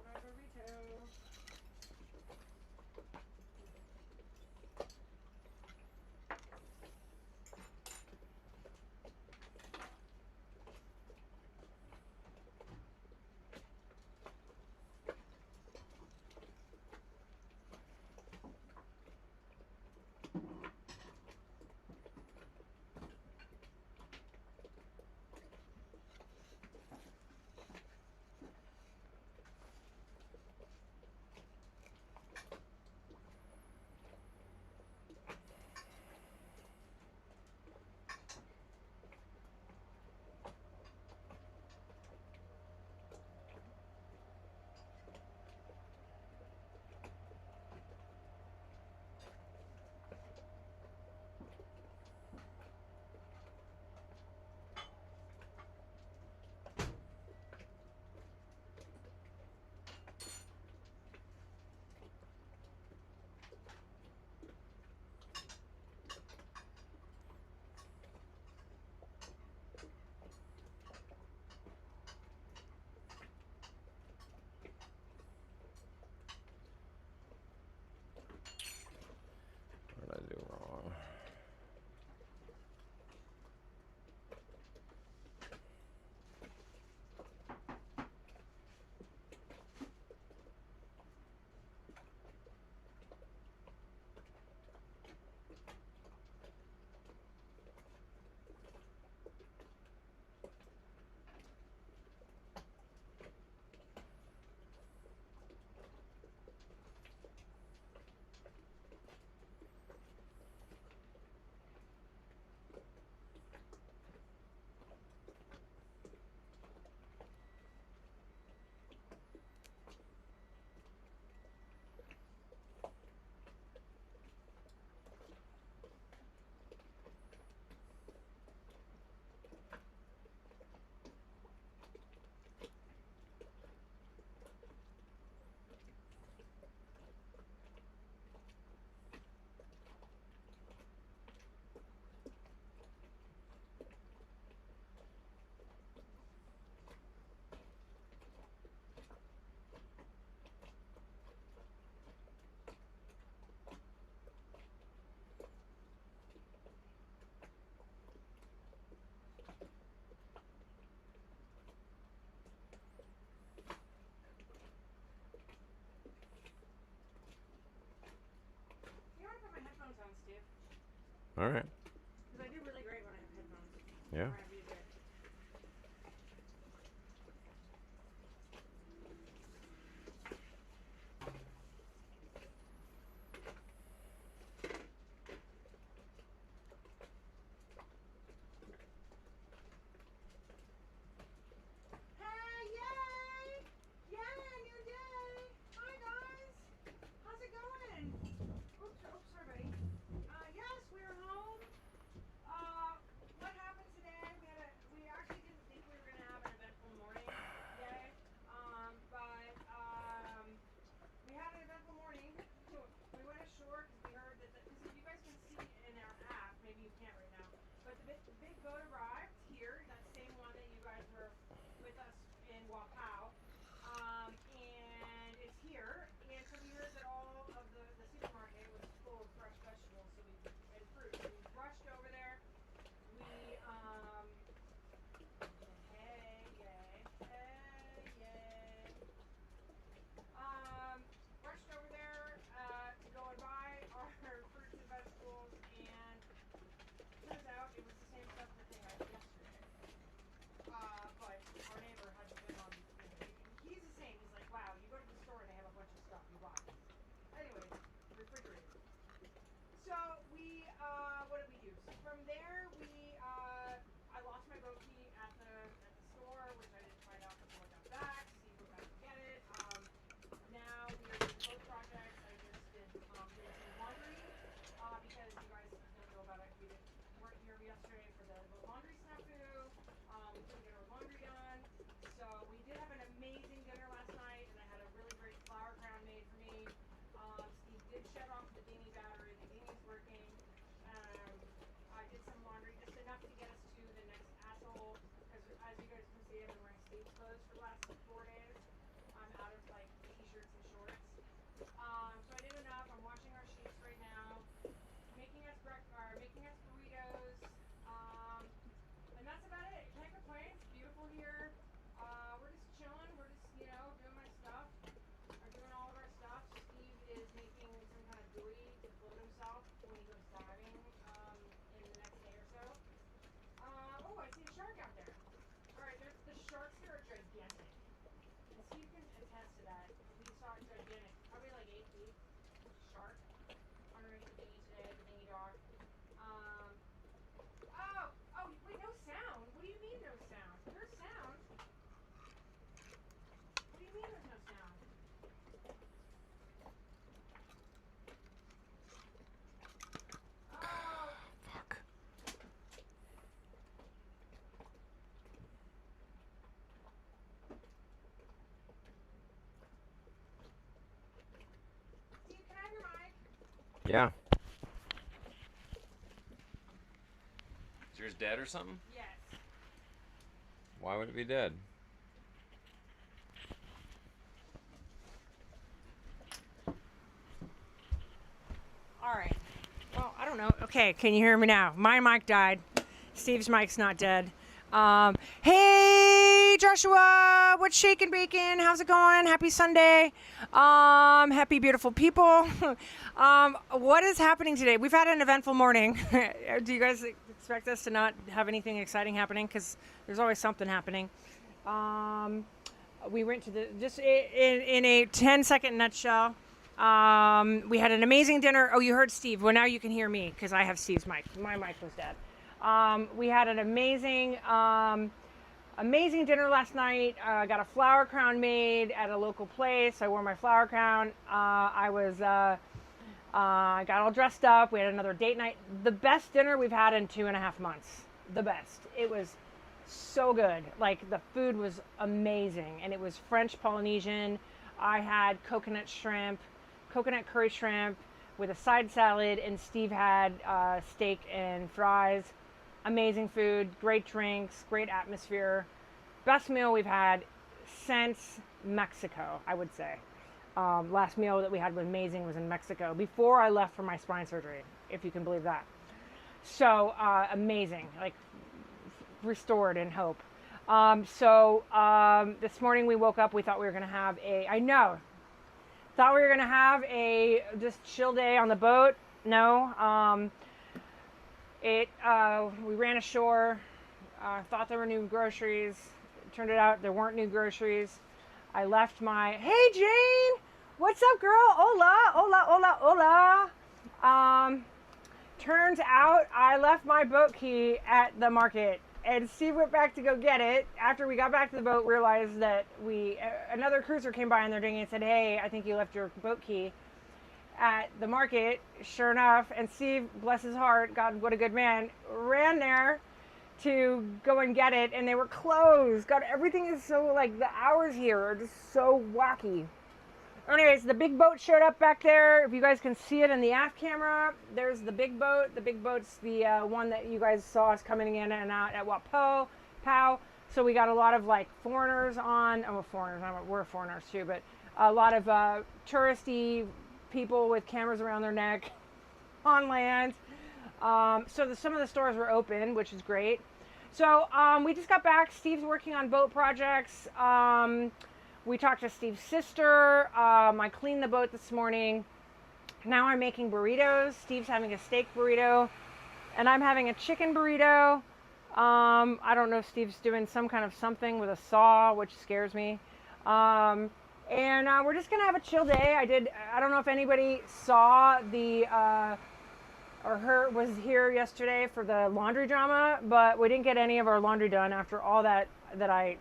All right. Because I do really great when I have headphones. Yeah. Or I have music. Hey, yay! Yay, new day! Hi, guys! How's it going? Oops, sorry, buddy. Yes, we're home. What happened today? We actually didn't think we were gonna have an eventful morning today. But we had an eventful morning. We went ashore because we heard that because if you guys can see in our app, maybe you can't right now, but the big boat arrived here, that same one that you guys were with us in Wapau. And it's here. And so we heard that all of the supermarket was full of fresh vegetables, and fruit. So we rushed over there. We hey yay, rushed over there to go and buy our fruits and vegetables, and turns out it was the same stuff that they had yesterday. But our neighbor hasn't been on. He's the same. He's like, wow, you go to the store and they have a bunch of stuff you buy. Anyways, refrigerator. So what did we do? So from there, I lost my boat key at the store, which I didn't find out before I got back. Steve went back to get it. Now we are doing boat projects. I just did doing some laundry because you guys don't know about it. Weren't here yesterday for the laundry snafu. We couldn't get our laundry done. So we did have an amazing dinner last night, and I had a really great flower crown made for me. Steve did shut off the dinghy battery. The dinghy's working. I did some laundry, just enough to get us to the next atoll. Because as you guys can see, I've been wearing sleeves clothes for the last 4 days. I'm out of like t-shirts and shorts. So I did enough. I'm washing our sheets right now, making us burritos. And that's about it. Can't complain. It's beautiful here. We're just chilling. We're just doing my stuff. We're doing all of our stuff. Steve is making some kind of buoy to float himself when he goes diving in the next day or so. Oh, I see a shark out there. All right, the sharks here are gigantic. And Steve can attest to that. We saw a gigantic, probably like 8 feet shark underneath the dinghy today, the dinghy dock. Oh, wait, no sound? What do you mean no sound? There's sound. What do you mean there's no sound? Oh. Fuck. Steve, can I have your mic? Yeah. Is yours dead or something? Yes. Why would it be dead? All right. Well, I don't know. Okay, can you hear me now? My mic died. Steve's mic's not dead. Hey, Joshua, what's shaking bacon? How's it going? Happy Sunday. Happy beautiful people. What is happening today? We've had an eventful morning. Do you guys expect us to not have anything exciting happening? Because there's always something happening. We went to just in a 10-second nutshell. We had an amazing dinner. Oh, you heard Steve. Well, now you can hear me because I have Steve's mic. My mic was dead. We had an amazing dinner last night. I got a flower crown made at a local place. I wore my flower crown. I got all dressed up. We had another date night. The best dinner we've had in 2.5 months. The best. It was so good. Like, the food was amazing, and it was French Polynesian. I had coconut curry shrimp with a side salad, and Steve had steak and fries. Amazing food, great drinks, great atmosphere. Best meal we've had since Mexico, I would say. Last meal that we had was amazing was in Mexico before I left for my spine surgery, if you can believe that. So amazing, like restored in hope. This morning we woke up, we thought we were going to have thought we were going to have a just chill day on the boat. No. We ran ashore, thought there were new groceries. It turned out there weren't new groceries. I left my, hey Jane, what's up girl? Hola, hola, hola, hola. Turns out I left my boat key at the market, and Steve went back to go get it. After we got back to the boat, realized that another cruiser came by in their dinghy and said, hey, I think you left your boat key at the market. Sure enough, and Steve, bless his heart, God, what a good man, ran there to go and get it, and they were closed. God, everything is so, like, the hours here are just so wacky. Anyways, the big boat showed up back there. If you guys can see it in the aft camera, there's the big boat. The big boat's the one that you guys saw us coming in and out at Wapo, Pow. So we got a lot of like foreigners on. Oh, foreigners. We're foreigners too, but a lot of touristy people with cameras around their neck on land. So some of the stores were open, which is great. So we just got back. Steve's working on boat projects. We talked to Steve's sister. I cleaned the boat this morning. Now I'm making burritos. Steve's having a steak burrito, and I'm having a chicken burrito. I don't know if Steve's doing some kind of something with a saw, which scares me. And we're just gonna have a chill day. I don't know if anybody saw was here yesterday for the laundry drama, but we didn't get any of our laundry done after all that I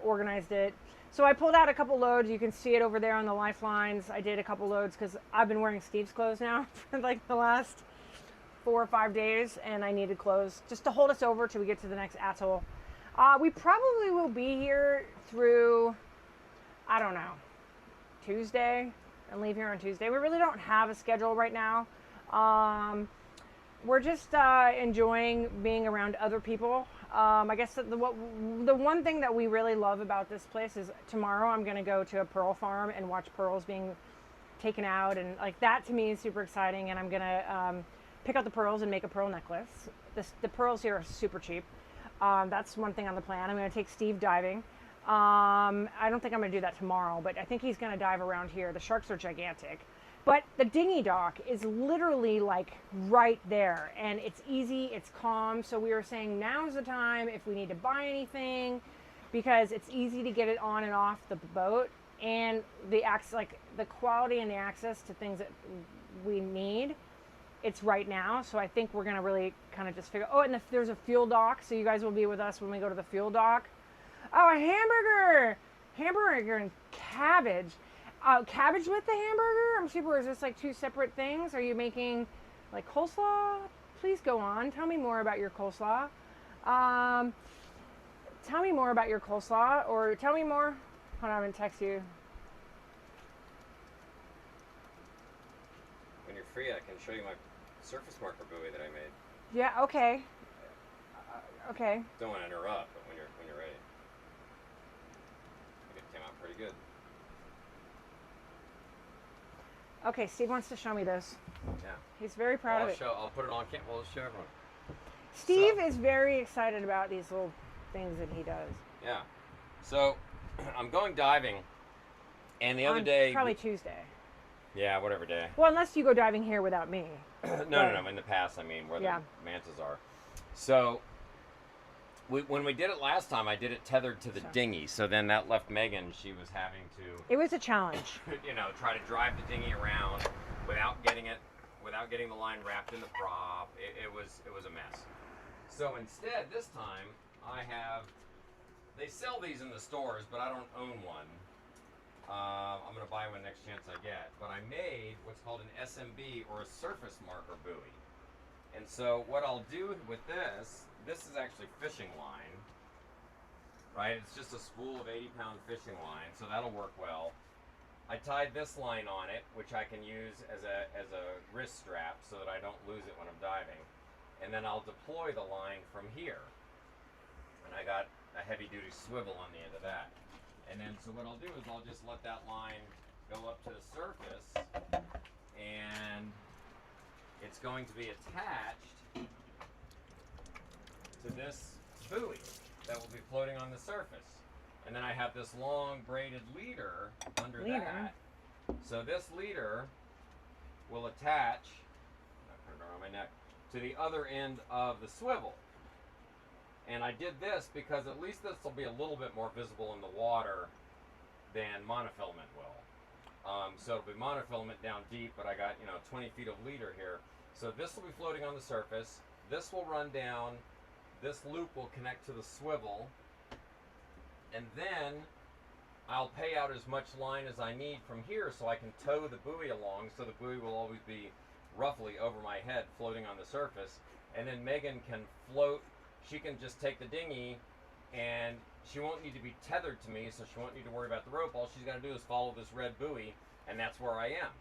organized it. So I pulled out a couple loads. You can see it over there on the lifelines. I did a couple loads because I've been wearing Steve's clothes now for like the last 4 or 5 days, and I needed clothes just to hold us over till we get to the next atoll. We probably will be here through, I don't know, Tuesday, and leave here on Tuesday. We really don't have a schedule right now. We're just enjoying being around other people. I guess the one thing that we really love about this place is tomorrow I'm going to go to a pearl farm and watch pearls being taken out, and like that to me is super exciting. And I'm going to pick out the pearls and make a pearl necklace. The pearls here are super cheap. That's one thing on the plan. I'm going to take Steve diving. I don't think I'm going to do that tomorrow, but I think he's going to dive around here. The sharks are gigantic. But the dinghy dock is literally like right there, and it's easy, it's calm. So we were saying now's the time if we need to buy anything, because it's easy to get it on and off the boat, and the quality and the access to things that we need, it's right now. So I think we're gonna really kind of just figure. Oh, and there's a fuel dock, so you guys will be with us when we go to the fuel dock. Oh, a hamburger and cabbage. Cabbage with the hamburger? I'm super. Is this like two separate things? Are you making like coleslaw? Please go on. Tell me more about your coleslaw. Tell me more about your coleslaw, or tell me more. Hold on, I'm gonna text you. When you're free, I can show you my surface marker buoy that I made. Yeah. Okay. Okay. Don't want to interrupt, but when you're ready, I think it came out pretty good. Okay, Steve wants to show me this. Yeah. He's very proud of it. I'll put it on camera. We'll show everyone. Steve is very excited about these little things that he does. Yeah. So, I'm going diving, and the other day... Probably Tuesday. Yeah, whatever day. Well, unless you go diving here without me. No. In the past, I mean, where the mantas are. So, when we did it last time, I did it tethered to the dinghy. So then that left Megan. She was having to... It was a challenge. Try to drive the dinghy around without getting the line wrapped in the prop. It was a mess. So instead, this time, they sell these in the stores, but I don't own one. I'm going to buy one next chance I get. But I made what's called an SMB, or a surface marker buoy. And so what I'll do with this is actually fishing line, right? It's just a spool of 80-pound fishing line, so that'll work well. I tied this line on it, which I can use as a wrist strap so that I don't lose it when I'm diving. And then I'll deploy the line from here. And I got a heavy-duty swivel on the end of that. And then, so what I'll do is I'll just let that line go up to the surface, and it's going to be attached to this buoy that will be floating on the surface. And then I have this long braided leader under that. So this leader will attach, I put it around my neck, to the other end of the swivel. And I did this because at least this will be a little bit more visible in the water than monofilament will. So it'll be monofilament down deep, but I got, 20 feet of leader here. So this will be floating on the surface. This will run down. This loop will connect to the swivel. And then I'll pay out as much line as I need from here so I can tow the buoy along, so the buoy will always be roughly over my head floating on the surface. And then Meghan can float. She can just take the dinghy, and she won't need to be tethered to me, so she won't need to worry about the rope. All she's got to do is follow this red buoy, and that's where I am.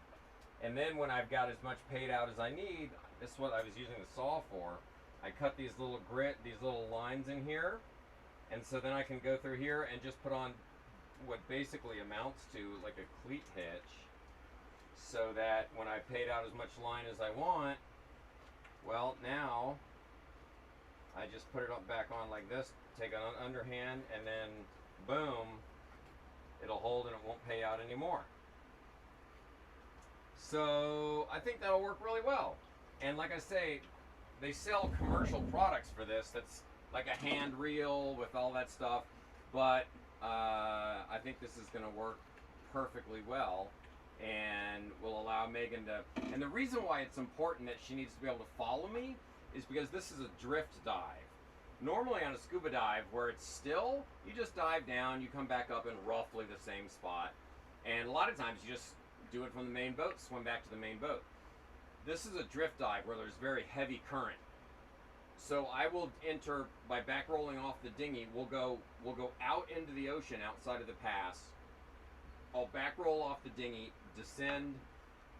And then when I've got as much paid out as I need, this is what I was using the saw for. I cut these little lines in here, and so then I can go through here and just put on what basically amounts to like a cleat hitch, so that when I paid out as much line as I want, well, now I just put it back on like this, take an underhand, and then boom, it'll hold and it won't pay out anymore. So I think that'll work really well. And like I say, they sell commercial products for this that's like a hand reel with all that stuff, but I think this is going to work perfectly well and will allow Meghan to, and the reason why it's important that she needs to be able to follow me is because this is a drift dive. Normally on a scuba dive where it's still, you just dive down, you come back up in roughly the same spot, and a lot of times you just do it from the main boat, swim back to the main boat. This is a drift dive where there's very heavy current. So I will enter by back rolling off the dinghy. We'll go out into the ocean outside of the pass. I'll back roll off the dinghy, descend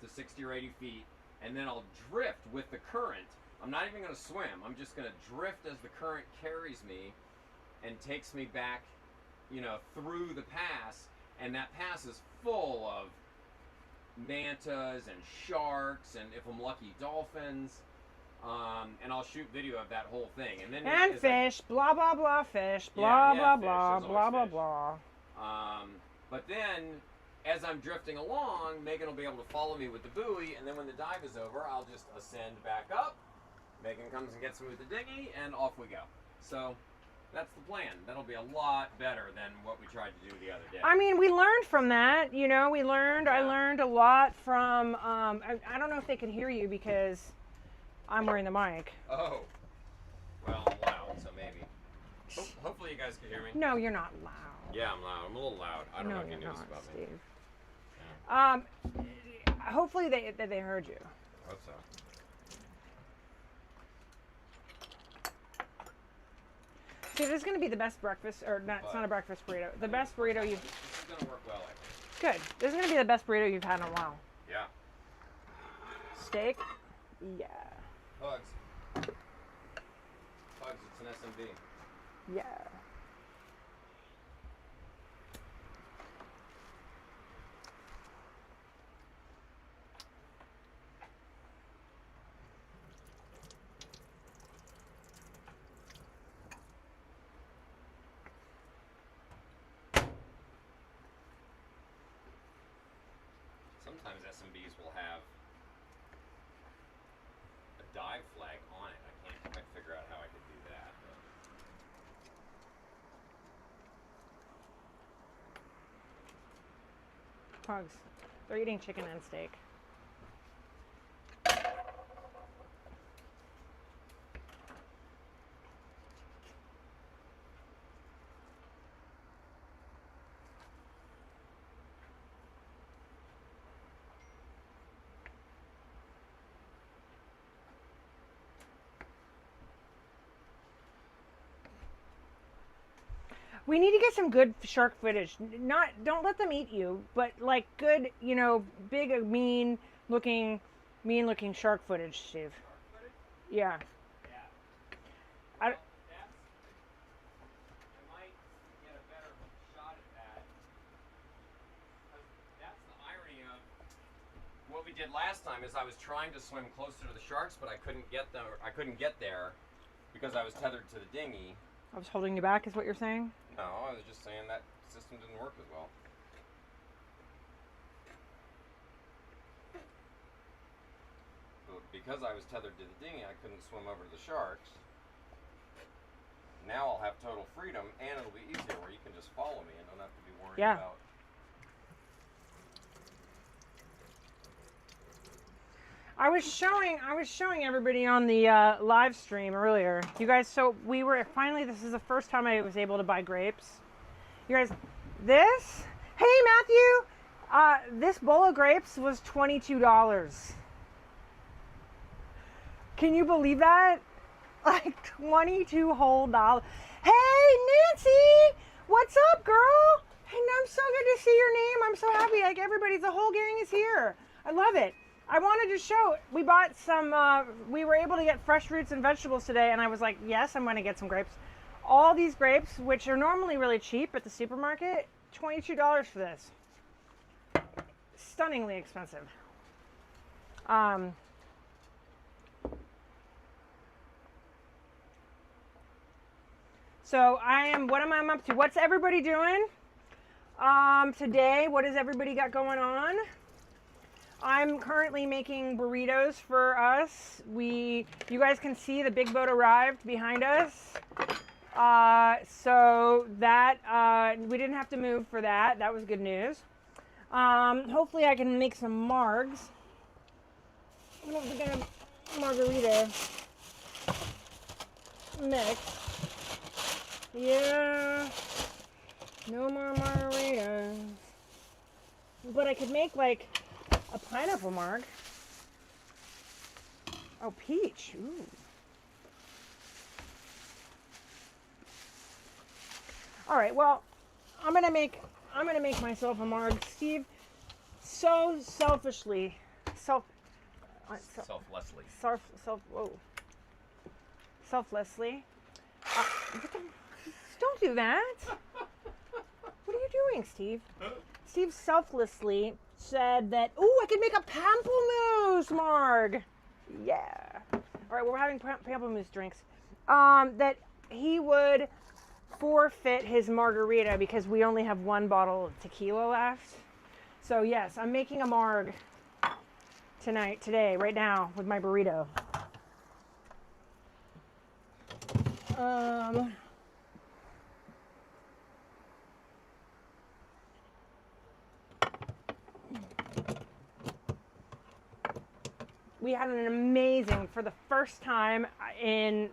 to 60 or 80 feet, and then I'll drift with the current. I'm not even going to swim. I'm just going to drift as the current carries me and takes me back, through the pass. And that pass is full of mantas and sharks and, if I'm lucky, dolphins. And I'll shoot video of that whole thing. And then fish, blah, blah, blah, fish, blah, blah, blah, blah, blah, blah. But then, as I'm drifting along, Meghan will be able to follow me with the buoy, and then when the dive is over, I'll just ascend back up. Meghan comes and gets me with the dinghy, and off we go. So, that's the plan. That'll be a lot better than what we tried to do the other day. I mean, we learned from that. I learned a lot from, I don't know if they can hear you because I'm wearing the mic. Oh. Well, I'm loud, so maybe. Hopefully you guys can hear me. No, you're not loud. Yeah, I'm loud. I'm a little loud. I don't know if you knew this about Steve. me. Yeah. Hopefully they heard you. I hope so. See, this is going to be the best breakfast, or not, it's not a breakfast burrito. The best burrito you've... This is going to work well, I think. Good. This is going to be the best burrito you've had in a while. Yeah. Steak? Yeah. Pugs. Pugs, it's an SMB. Yeah. Sometimes SMBs will have a dive flag on it. I can't quite figure out how I could do that. Pugs. They're eating chicken and steak. We need to get some good shark footage. Don't let them eat you, but like good, big, mean looking shark footage, Steve. Shark footage? Yeah. Yeah. I might get a better shot at that. That's the irony of what we did last time is I was trying to swim closer to the sharks, but I couldn't get there. I couldn't get there because I was tethered to the dinghy. I was holding you back, is what you're saying? No, I was just saying that system didn't work as well. because I was tethered to the dinghy, I couldn't swim over to the sharks. Now I'll have total freedom, and it'll be easier where you can just follow me and don't have to be worried about. I was showing everybody on the live stream earlier. You guys, so we were finally. This is the first time I was able to buy grapes. You guys, this. Hey Matthew, this bowl of grapes was $22. Can you believe that? Like 22 whole dollars. Hey Nancy, what's up, girl? Hey, I'm so good to see your name. I'm so happy. Like everybody, the whole gang is here. I love it. I wanted to show, we bought some, we were able to get fresh fruits and vegetables today, and I was like, yes, I'm going to get some grapes. All these grapes, which are normally really cheap at the supermarket, $22 for this. Stunningly expensive. So what am I up to? What's everybody doing? Today, what has everybody got going on? I'm currently making burritos for us. You guys can see the big boat arrived behind us. So that, we didn't have to move for that. That was good news. Hopefully I can make some margs. I don't think I have margarita mix. Yeah, no more margaritas. But I could make like a pineapple marg. Oh, peach. Ooh. All right. Well, I'm gonna make myself a marg. Steve, so selflessly. Don't do that. What are you doing, Steve? Steve selflessly said that, oh, I could make a pamplemousse marg. Yeah. All right, we're having pamplemousse drinks. That he would forfeit his margarita because we only have one bottle of tequila left. So yes, I'm making a marg today, right now, with my burrito. We had an amazing, for the first time in,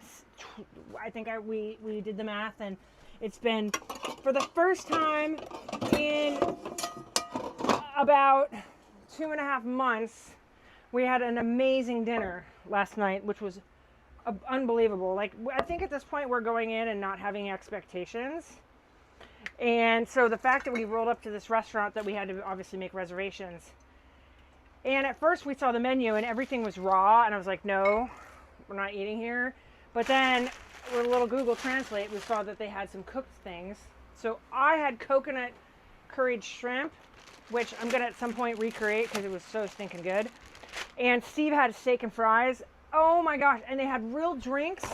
I think we did the math, and it's been, for the first time in about 2.5 months, we had an amazing dinner last night, which was unbelievable. Like, I think at this point we're going in and not having expectations. And so the fact that we rolled up to this restaurant that we had to obviously make reservations. And at first we saw the menu and everything was raw, and I was like, no, we're not eating here. But then with a little Google Translate, we saw that they had some cooked things. So I had coconut curried shrimp, which I'm gonna at some point recreate because it was so stinking good. And Steve had steak and fries. Oh my gosh, and they had real drinks.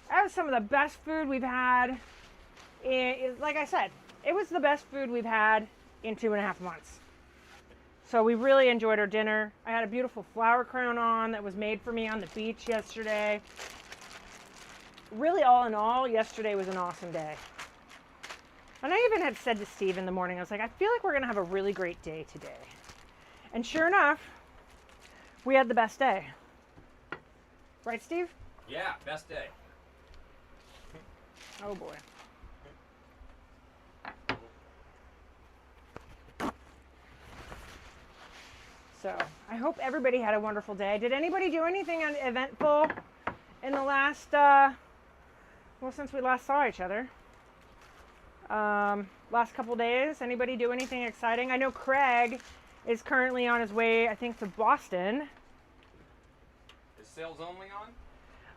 That was some of the best food we've had. Like I said, it was the best food we've had in 2.5 months. So we really enjoyed our dinner. I had a beautiful flower crown on that was made for me on the beach yesterday. Really, all in all, yesterday was an awesome day. And I even had said to Steve in the morning, I was like, I feel like we're gonna have a really great day today. And sure enough, we had the best day. Right, Steve? Yeah, best day. Oh boy. So I hope everybody had a wonderful day. Did anybody do anything eventful in the last, since we last saw each other? Last couple days, anybody do anything exciting? I know Craig is currently on his way, I think, to Boston. Is sales only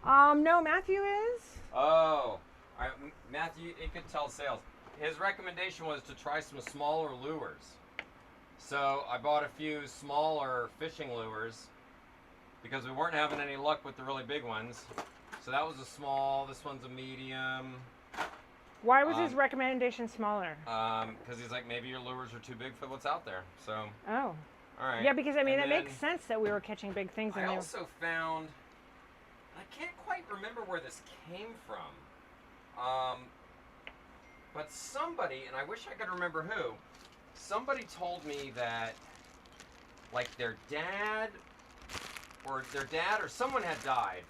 on? No, Matthew is. Oh, Matthew, he could tell sales. His recommendation was to try some smaller lures. So I bought a few smaller fishing lures because we weren't having any luck with the really big ones. So that was a small, this one's a medium. Why was his recommendation smaller? Because he's like, maybe your lures are too big for what's out there. So. Oh. All right. Yeah, because I mean, And it then makes sense that we were catching big things. I also found, I can't quite remember where this came from, but somebody, and I wish I could remember who, somebody told me that, like, their dad or someone had died,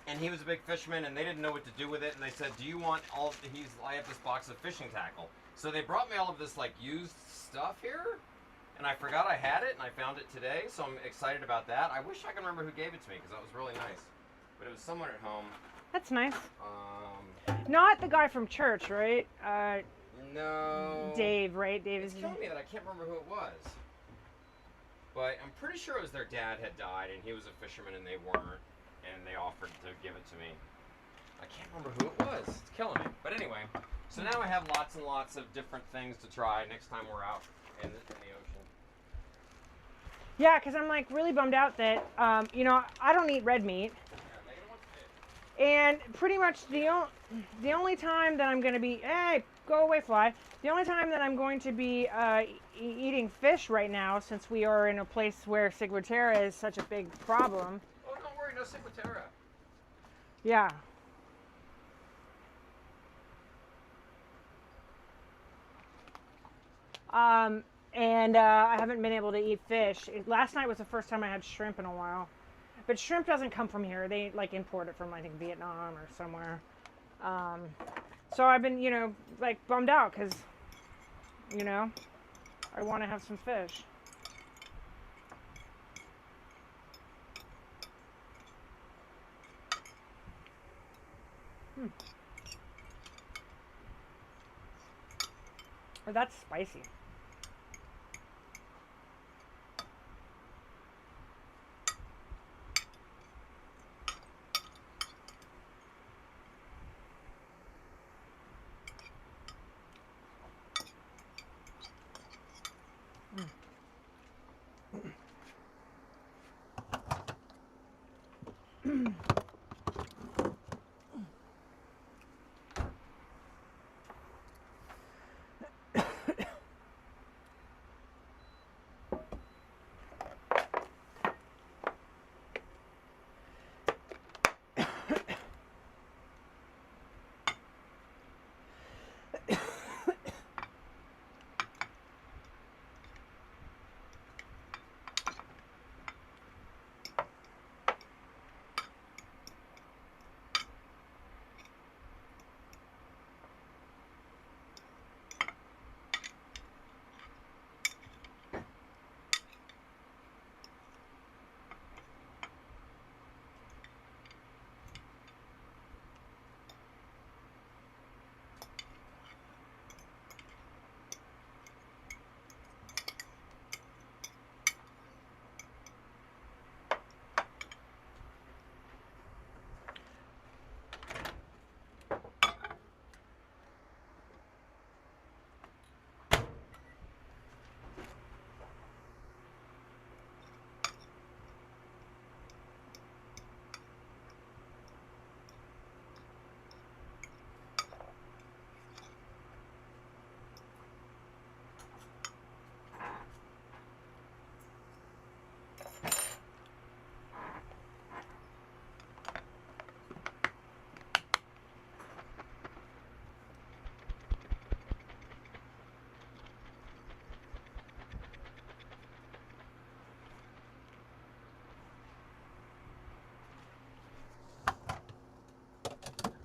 and he was a big fisherman, and they didn't know what to do with it, and they said, do you want all, I have this box of fishing tackle. So they brought me all of this, like, used stuff here, and I forgot I had it, and I found it today, so I'm excited about that. I wish I could remember who gave it to me, because that was really nice. But it was someone at home. That's nice. Not the guy from church, right? No. Dave, right? Dave is... It's killing me that I can't remember who it was. But I'm pretty sure it was their dad had died, and he was a fisherman, and they weren't, and they offered to give it to me. I can't remember who it was. It's killing me. But anyway, so now I have lots and lots of different things to try next time we're out in the ocean. Yeah, because I'm like really bummed out that, you know, I don't eat red meat. Yeah, Megan wants fish. And pretty much the only time that I'm going to be, hey, go away, fly. The only time that I'm going to be eating fish right now, since we are in a place where ciguatera is such a big problem. Oh, don't worry, no ciguatera. Yeah. And I haven't been able to eat fish. Last night was the first time I had shrimp in a while. But shrimp doesn't come from here. They like import it from, I think, Vietnam or somewhere. So I've been, you know, like bummed out because, you know, I want to have some fish. Oh, that's spicy.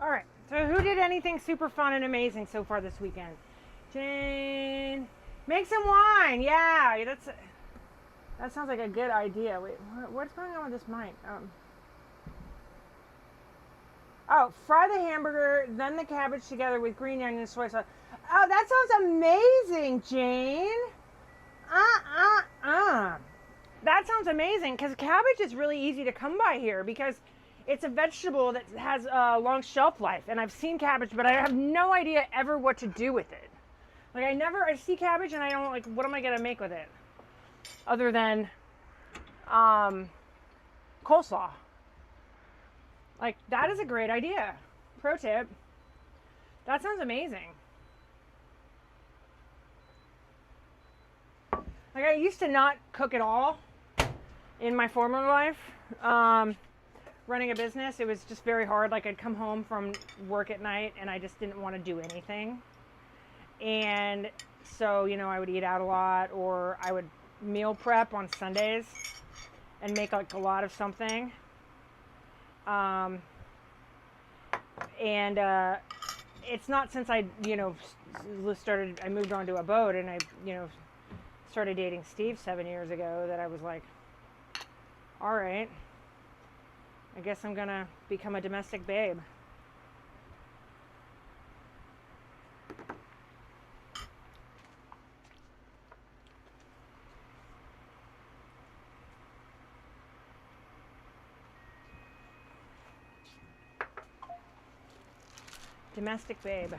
All right, so who did anything super fun and amazing so far this weekend? Jane, make some wine. Yeah, that sounds like a good idea. Wait, what's going on with this mic? Oh, fry the hamburger, then the cabbage together with green onion and soy sauce. Oh, that sounds amazing, Jane. That sounds amazing because cabbage is really easy to come by here because it's a vegetable that has a long shelf life. And I've seen cabbage, but I have no idea ever what to do with it. Like I see cabbage and I don't like, what am I going to make with it? Other than coleslaw. Like, that is a great idea. Pro tip. That sounds amazing. Like, I used to not cook at all in my former life. Running a business, it was just very hard. Like, I'd come home from work at night and I just didn't want to do anything. And so, you know, I would eat out a lot, or I would meal prep on Sundays and make like a lot of something. It's not since I, you know, I moved onto a boat and I, you know, started dating Steve 7 years ago that I was like, all right, I guess I'm gonna become a domestic babe. Domestic babe.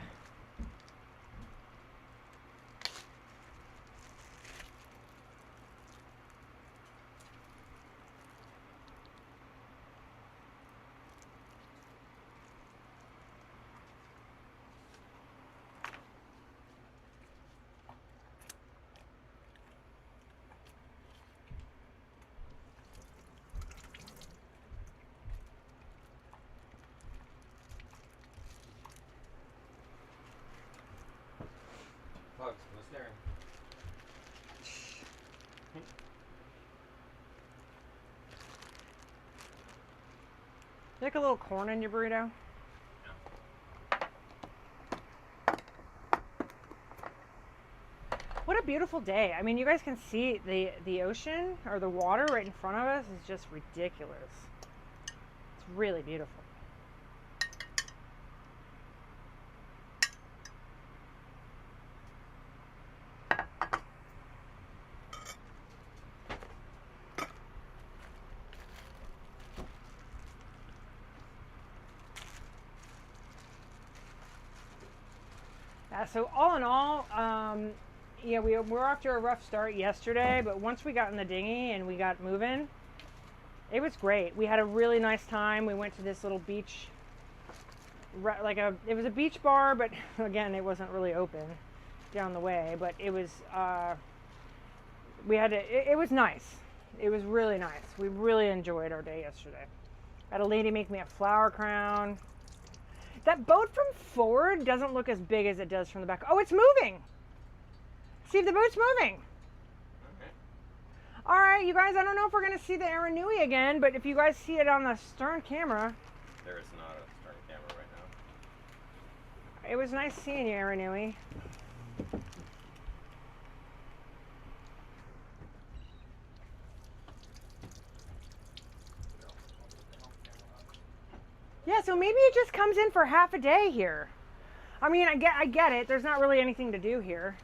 Pugs, no staring. You like a little corn in your burrito? What a beautiful day. I mean, you guys can see the ocean or the water right in front of us is just ridiculous. It's really beautiful. So all in all, yeah, we were off to a rough start yesterday, but once we got in the dinghy and we got moving, it was great. We had a really nice time. We went to this little beach, it was a beach bar, but again, it wasn't really open down the way, but it was, it was nice. It was really nice. We really enjoyed our day yesterday. I had a lady make me a flower crown. That boat from forward doesn't look as big as it does from the back. Oh, it's moving. See if the boat's moving. Okay. All right, you guys, I don't know if we're going to see the Aranui again, but if you guys see it on the stern camera. There is not a stern camera right now. It was nice seeing you, Aranui. Yeah, so maybe it just comes in for half a day here. I mean, I get it. There's not really anything to do here.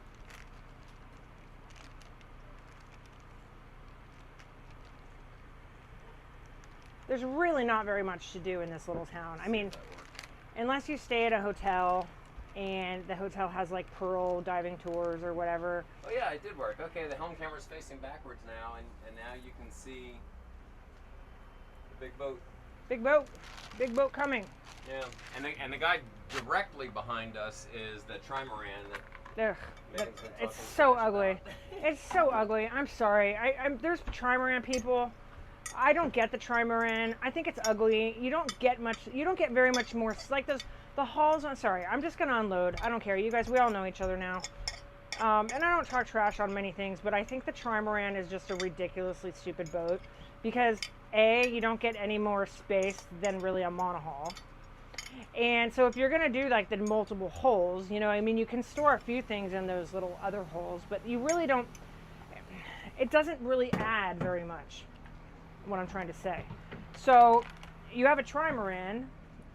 There's really not very much to do in this little town. I mean, unless you stay at a hotel and the hotel has like pearl diving tours or whatever. Oh yeah, it did work. Okay, the home camera's facing backwards now, and now you can see the big boat. Big boat coming. Yeah, and the guy directly behind us is the trimaran. Ugh, it's so ugly. It's so ugly. I'm sorry. There's trimaran people. I don't get the trimaran. I think it's ugly. You don't get very much more. Like the hulls. I'm sorry. I'm just gonna unload. I don't care. You guys, we all know each other now. And I don't talk trash on many things, but I think the trimaran is just a ridiculously stupid boat because A, you don't get any more space than really a monohull. And so if you're going to do like the multiple holes, you know, I mean, you can store a few things in those little other holes, but you really don't, it doesn't really add very much, what I'm trying to say. So you have a trimaran,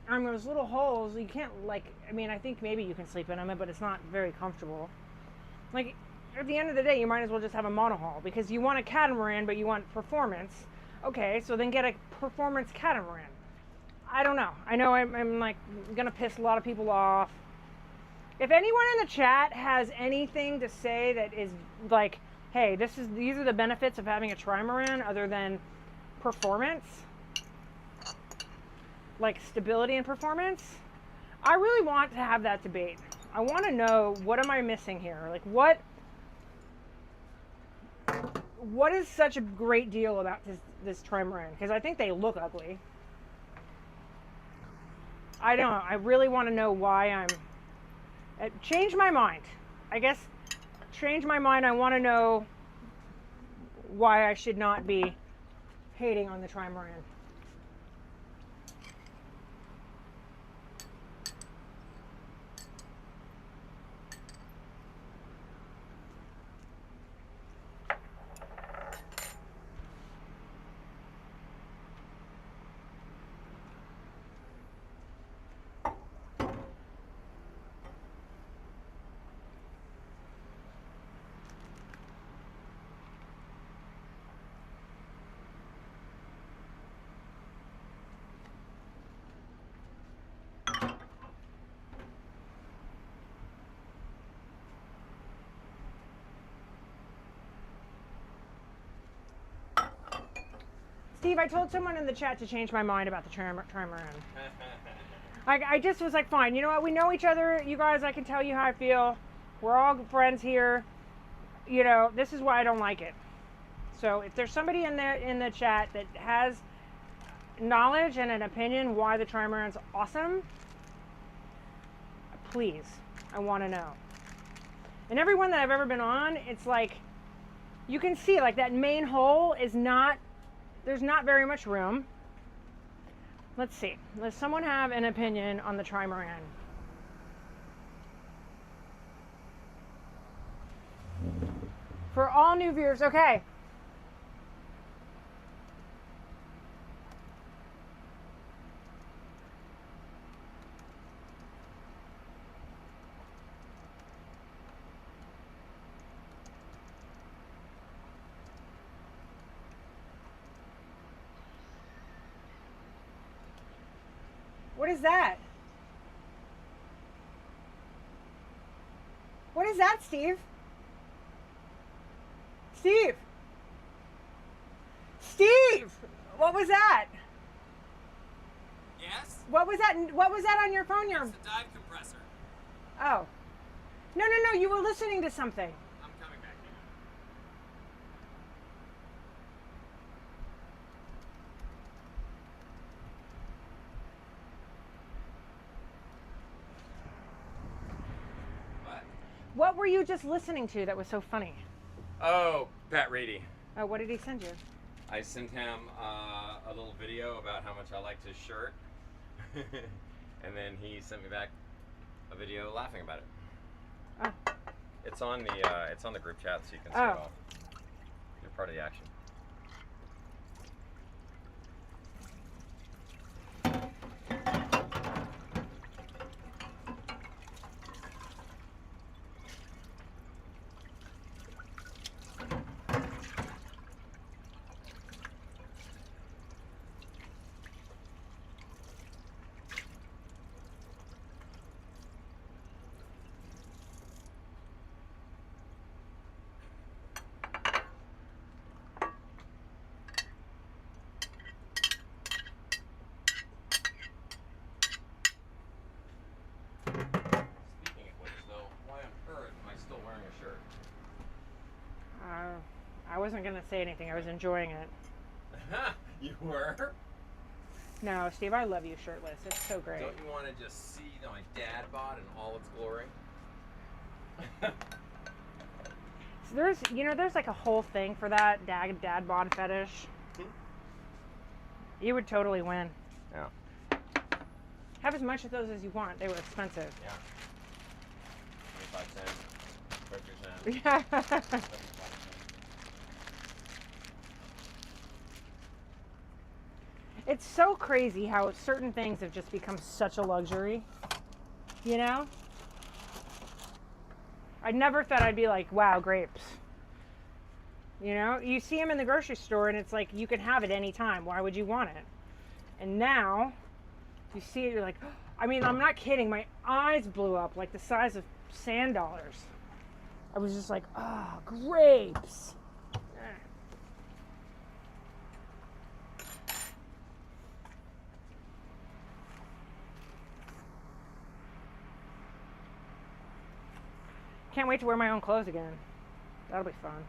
and those little holes, you can't like, I mean, I think maybe you can sleep in them, but it's not very comfortable. Like, at the end of the day, you might as well just have a monohull because you want a catamaran, but you want performance. Okay, so then get a performance catamaran. I don't know. I know I'm like gonna piss a lot of people off. If anyone in the chat has anything to say that is like, hey, these are the benefits of having a trimaran other than performance, like stability and performance, I really want to have that debate. I want to know, what am I missing here? Like, what what is such a great deal about this trimaran? Because I think they look ugly. I don't know. I really want to know why I'm... change my mind. I guess change my mind. I want to know why I should not be hating on the trimaran. Steve, I told someone in the chat to change my mind about the trimaran. I just was like, fine, you know what? We know each other, you guys. I can tell you how I feel. We're all friends here. You know, this is why I don't like it. So if there's somebody in the chat that has knowledge and an opinion why the trimaran's awesome, please, I want to know. And everyone that I've ever been on, it's like, you can see like that main hole is not, there's not very much room. Let's see. Does someone have an opinion on the trimaran? For all new viewers, okay. What is that? What is that, Steve? Steve! Steve! What was that? Yes? What was that? What was that on your phone? It's the dive compressor. Oh. No, you were listening to something. I'm coming back here. What? What were you just listening to that was so funny? Oh, Pat Reedy. Oh, what did he send you? I sent him a little video about how much I liked his shirt, and then he sent me back a video laughing about it. Oh. It's on the group chat, so you can see it all. You're part of the action. I wasn't going to say anything. I was enjoying it. You were? No, Steve, I love you shirtless. It's so great. Don't you want to just see my dad bod in all its glory? So there's like a whole thing for that dad bod fetish. You would totally win. Yeah. Have as much of those as you want. They were expensive. Yeah. 25 cents. 50 cents. Yeah. It's so crazy how certain things have just become such a luxury. You know? I never thought I'd be like, wow, grapes. You know? You see them in the grocery store and it's like, you can have it anytime. Why would you want it? And now, you see it, you're like, I mean, I'm not kidding. My eyes blew up like the size of sand dollars. I was just like, oh, grapes. Can't wait to wear my own clothes again. That'll be fun.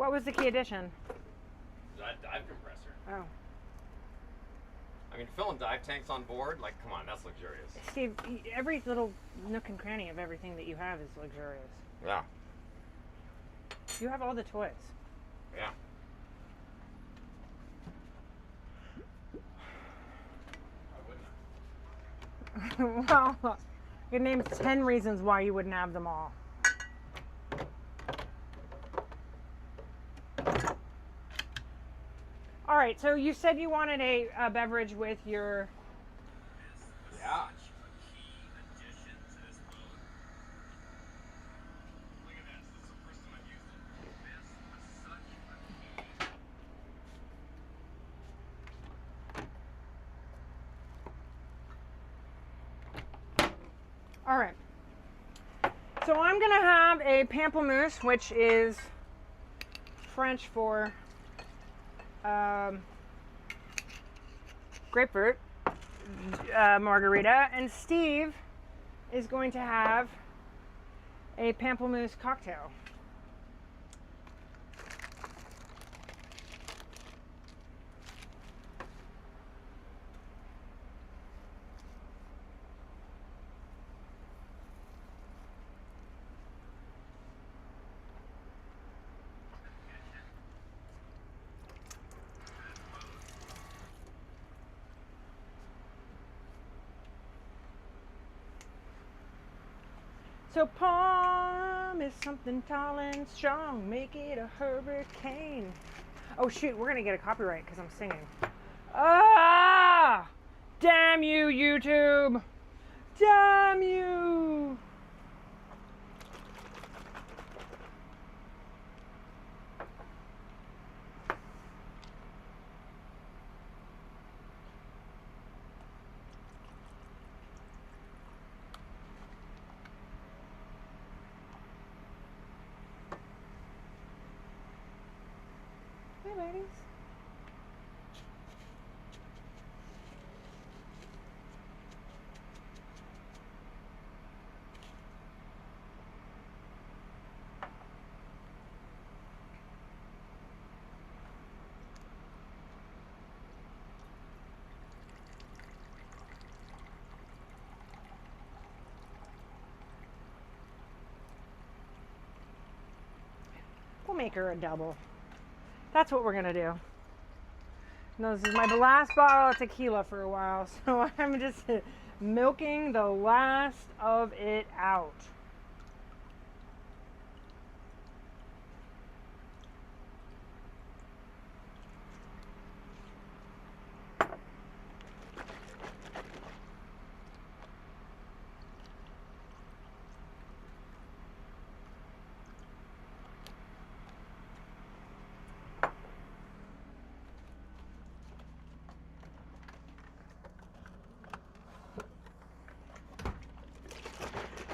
What was the key addition? That dive compressor. Oh. I mean, filling dive tanks on board, like, come on, that's luxurious. Steve, every little nook and cranny of everything that you have is luxurious. Yeah. You have all the toys. Yeah. Why wouldn't I? Well, you can name 10 reasons why you wouldn't have them all. All right, so you said you wanted a beverage with your... Yeah. All right. So I'm going to have a pamplemousse, which is French for grapefruit margarita, and Steve is going to have a pamplemousse cocktail. So palm is something tall and strong, make it a hurricane. Oh shoot, we're gonna get a copyright because I'm singing. Ah! Damn you, YouTube! Damn you! Hey, ladies. We'll make her a double. That's what we're gonna do. No, this is my last bottle of tequila for a while, so I'm just milking the last of it out.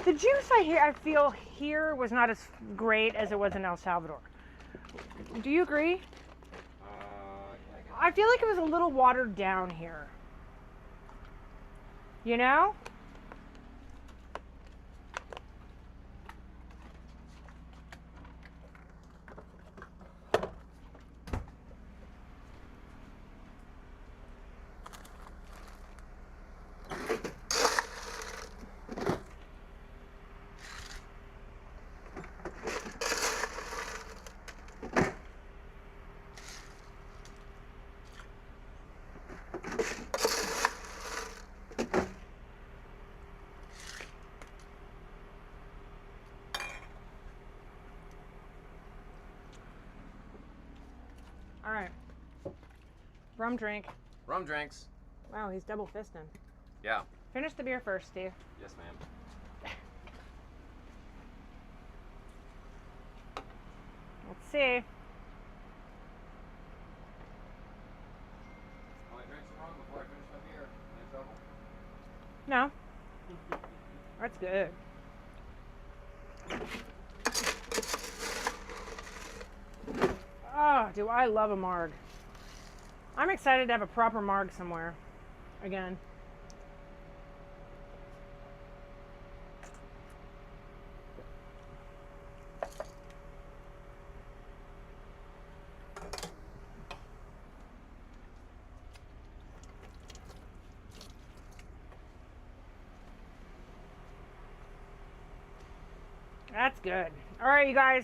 The juice I feel here was not as great as it was in El Salvador. Do you agree? I feel like it was a little watered down here. You know? All right. Rum drink. Rum drinks. Wow, he's double fisting. Yeah. Finish the beer first, Steve. Yes, ma'am. Let's see. Oh, I drank some rum before I finished my beer. Any trouble? No. That's good. Oh, do I love a marg. I'm excited to have a proper marg somewhere. Again. That's good. All right, you guys.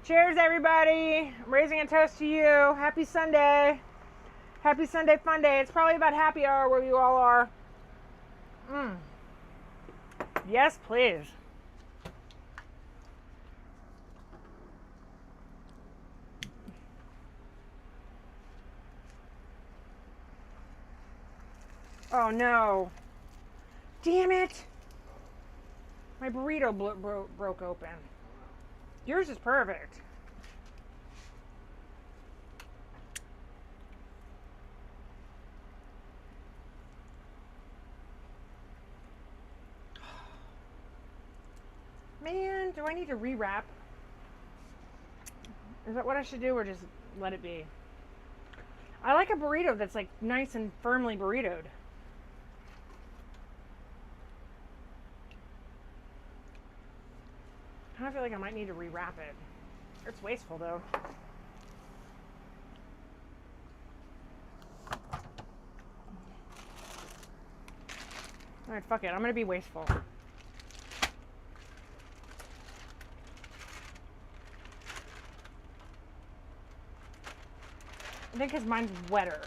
Cheers, everybody. I'm raising a toast to you. Happy Sunday. Happy Sunday fun day. It's probably about happy hour where you all are. Yes, please. Oh no. Damn it. My burrito broke open. Yours is perfect. Man, do I need to rewrap? Is that what I should do, or just let it be? I like a burrito that's like nice and firmly burritoed. I kind of feel like I might need to rewrap it. It's wasteful though. Alright, fuck it. I'm gonna be wasteful. I think because mine's wetter.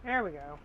There we go.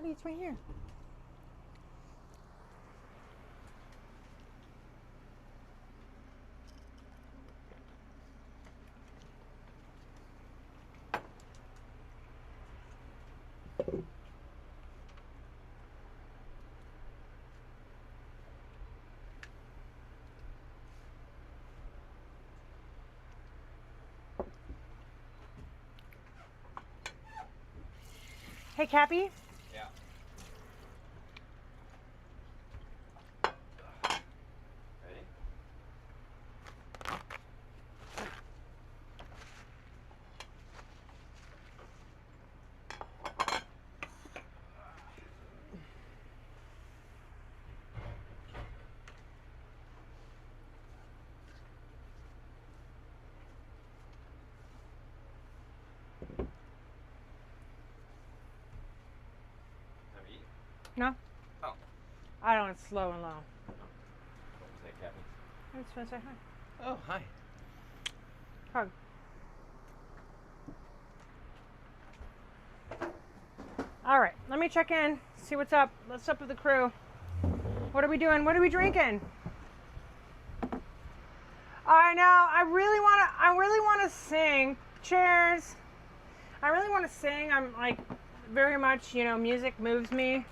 Honey, it's right here. Hey, Cappy. Yeah. Ready? Have you eaten? No, Oh. I don't. It's slow and low. Say, Captain. I just want to say hi. Oh, hi. Hug. All right, let me check in. See what's up. What's up with the crew? What are we doing? What are we drinking? I know. I really want to sing. Cheers. I really want to sing. I'm like very much, music moves me.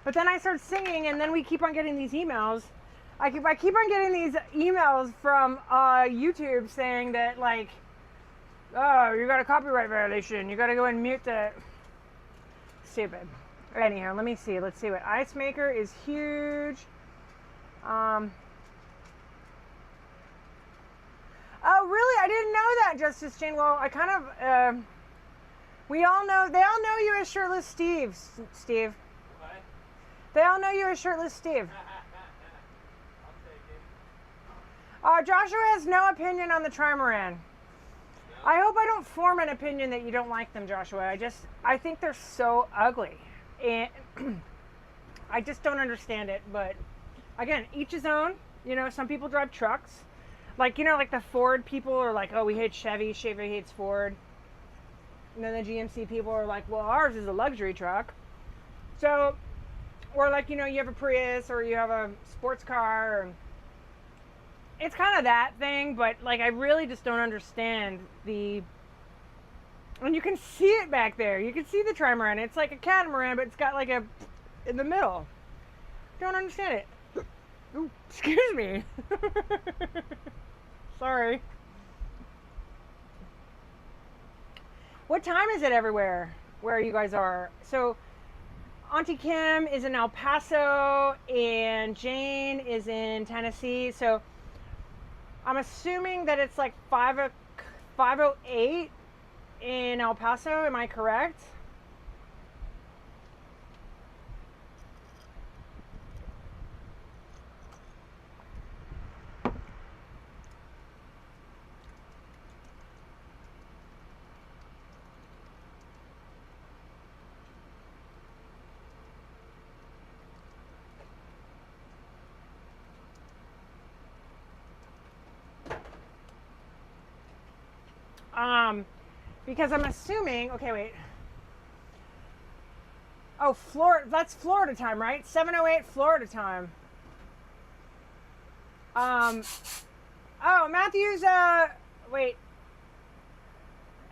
But then I start singing, and then we keep on getting these emails. I keep on getting these emails from YouTube saying that, like, oh, you got a copyright violation. You got to go and mute the. Stupid. Anyhow, let me see. Let's see what Ice Maker is huge. Oh, really? I didn't know that, Justice Jane. Well, I kind of. They all know you as Shirtless Steve. Steve. What? They all know you as Shirtless Steve. I'll take it. Joshua has no opinion on the trimaran. No? I hope I don't form an opinion that you don't like them, Joshua. I think they're so ugly. And I just don't understand it. But again, each his own. Some people drive trucks. Like the Ford people are like, oh, we hate Chevy. Chevy hates Ford. And then the GMC people are like, well, ours is a luxury truck. So, or like, you have a Prius or you have a sports car. Or, it's kind of that thing, but like, I really just don't understand and you can see it back there. You can see the trimaran. It's like a catamaran, but it's got like in the middle. Don't understand it. Ooh, excuse me. Sorry. What time is it everywhere where you guys are? So Auntie Kim is in El Paso and Jane is in Tennessee. So I'm assuming that it's like 5:08 in El Paso. Am I correct? Because I'm assuming, okay, wait. Oh, Florida, that's Florida time, right? 7:08 Florida time. Oh, Matthew's, wait.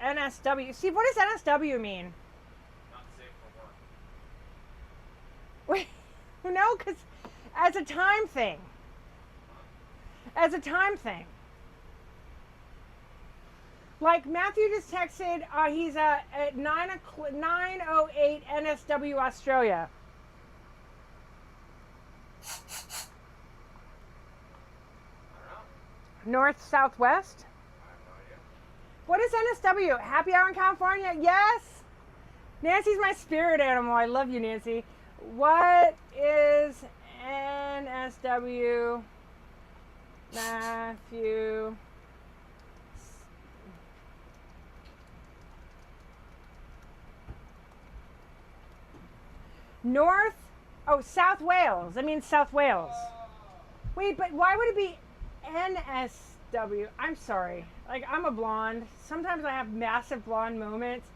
NSW. Steve, what does NSW mean? Not safe for work. Wait, no, because as a time thing. As a time thing. Like Matthew just texted, he's at 9:08 NSW Australia. North, southwest? I have no idea. What is NSW? Happy Hour in California? Yes! Nancy's my spirit animal. I love you, Nancy. What is NSW? Matthew. North? Oh, South Wales. That means South Wales. Wait, but why would it be NSW? I'm sorry. Like, I'm a blonde. Sometimes I have massive blonde moments.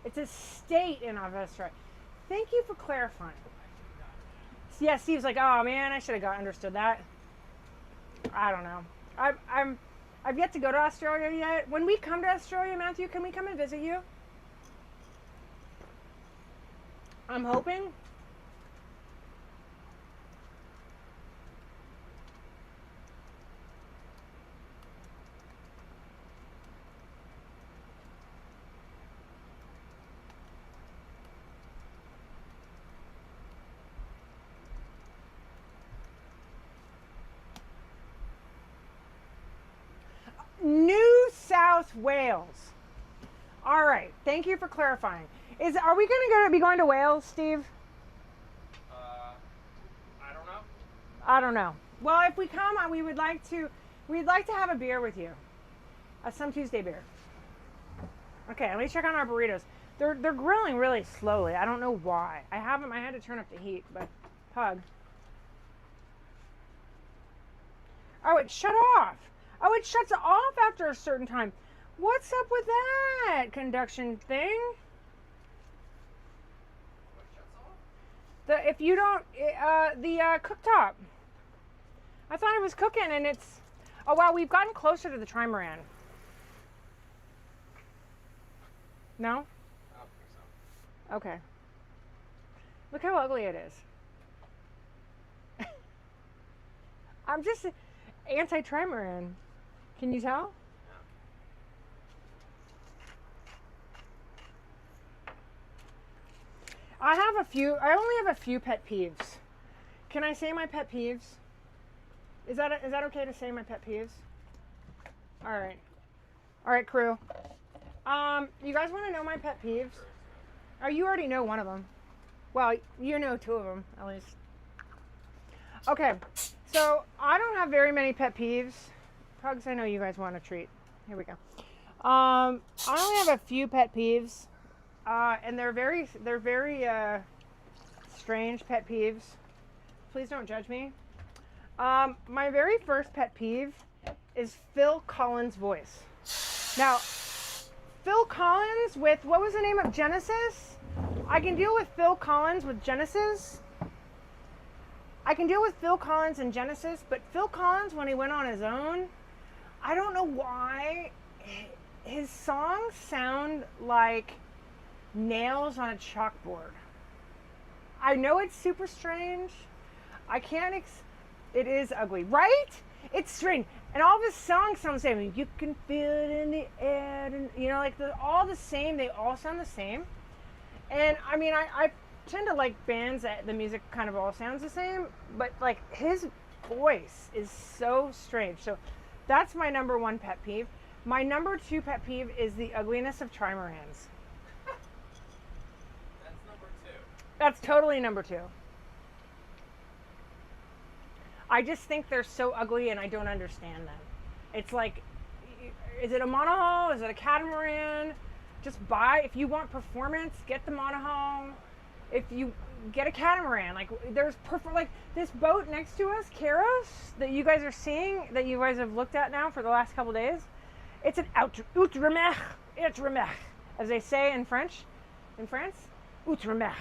It's a state in Australia. Thank you for clarifying. Yeah, Steve's like, oh man, I should have understood that. I don't know. I've yet to go to Australia yet. When we come to Australia, Matthew, can we come and visit you? I'm hoping. New South Wales. All right. Thank you for clarifying. Are we going to be going to Wales, Steve? I don't know. I don't know. Well, if we come, we'd like to have a beer with you. Some Tuesday beer. Okay, let me check on our burritos. They're grilling really slowly. I don't know why. I had to turn up the heat, but pug. Oh, it shut off. Oh, it shuts off after a certain time. What's up with that conduction thing? What shuts off? If you don't, the cooktop. I thought it was cooking, and it's. Oh wow, we've gotten closer to the trimaran. No? I don't think so. Okay. Look how ugly it is. I'm just anti-trimaran. Can you tell? I only have a few pet peeves. Can I say my pet peeves? Is that okay to say my pet peeves? All right, crew. You guys want to know my pet peeves? Oh, you already know one of them. Well, you know two of them at least. Okay, so I don't have very many pet peeves. Pugs, I know you guys want a treat. Here we go. I only have a few pet peeves, and they're very strange pet peeves. Please don't judge me. My very first pet peeve is Phil Collins' voice. Now, Phil Collins with, what was the name of Genesis? I can deal with Phil Collins with Genesis. I can deal with Phil Collins and Genesis, but Phil Collins, when he went on his own, I don't know why, his songs sound like nails on a chalkboard. I know it's super strange. I can't, it is ugly, right? It's strange. And all of his songs sound the same. You can feel it in the air, and you know, like all the same. They all sound the same. And I mean, I tend to like bands that the music kind of all sounds the same, but like his voice is so strange. So that's my number one pet peeve. My number two pet peeve is the ugliness of trimarans. That's number two. That's totally number two. I just think they're so ugly and I don't understand them. It's like, is it a monohull? Is it a catamaran? Just if you want performance, get the monohull. If you get a catamaran, like there's like this boat next to us, Keros, that you guys are seeing, that you guys have looked at now for the last couple days. It's an outremer, as they say in French, in France, outremer.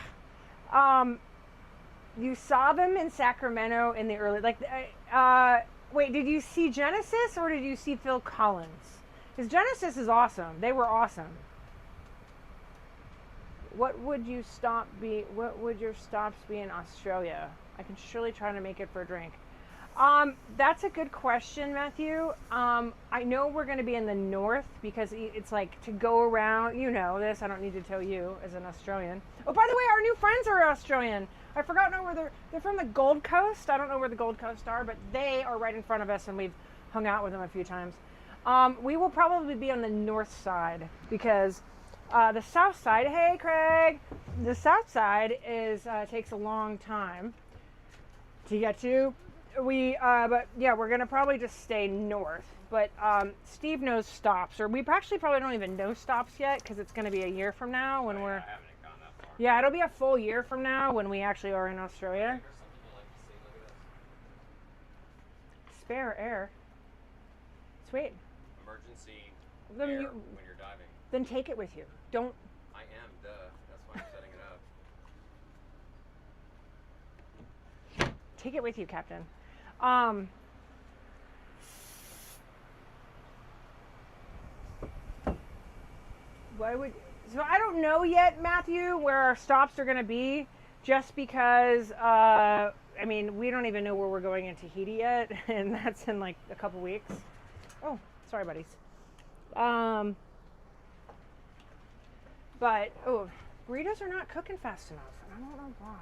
You saw them in Sacramento in the early, wait, did you see Genesis or did you see Phil Collins? Because Genesis is awesome. They were awesome. What would your stops be in Australia? I can surely try to make it for a drink. That's a good question, Matthew. I know we're going to be in the north because it's like to go around, you know this, I don't need to tell you as an Australian. Oh, by the way, our new friends are Australian. I forgot where they're from the Gold Coast. I don't know where the Gold Coast are, but they are right in front of us and we've hung out with them a few times. We will probably be on the north side because the south side, hey Craig, the south side takes a long time to get to. But yeah, we're gonna probably just stay north. But Steve knows stops, or we actually probably don't even know stops yet because it's gonna be a year from now when we're. I haven't gone that far. Yeah, it'll be a full year from now when we actually are in Australia. There's something you like to see. Look at this. Spare air. Sweet. Emergency Then air you- when you're diving. Then take it with you. Don't. I am, duh. That's why I'm setting it up. Take it with you, Captain. So I don't know yet, Matthew, where our stops are going to be, just because, I mean, we don't even know where we're going in Tahiti yet, and that's in like a couple weeks. Oh, sorry, buddies. But, burritos are not cooking fast enough, and I don't know why.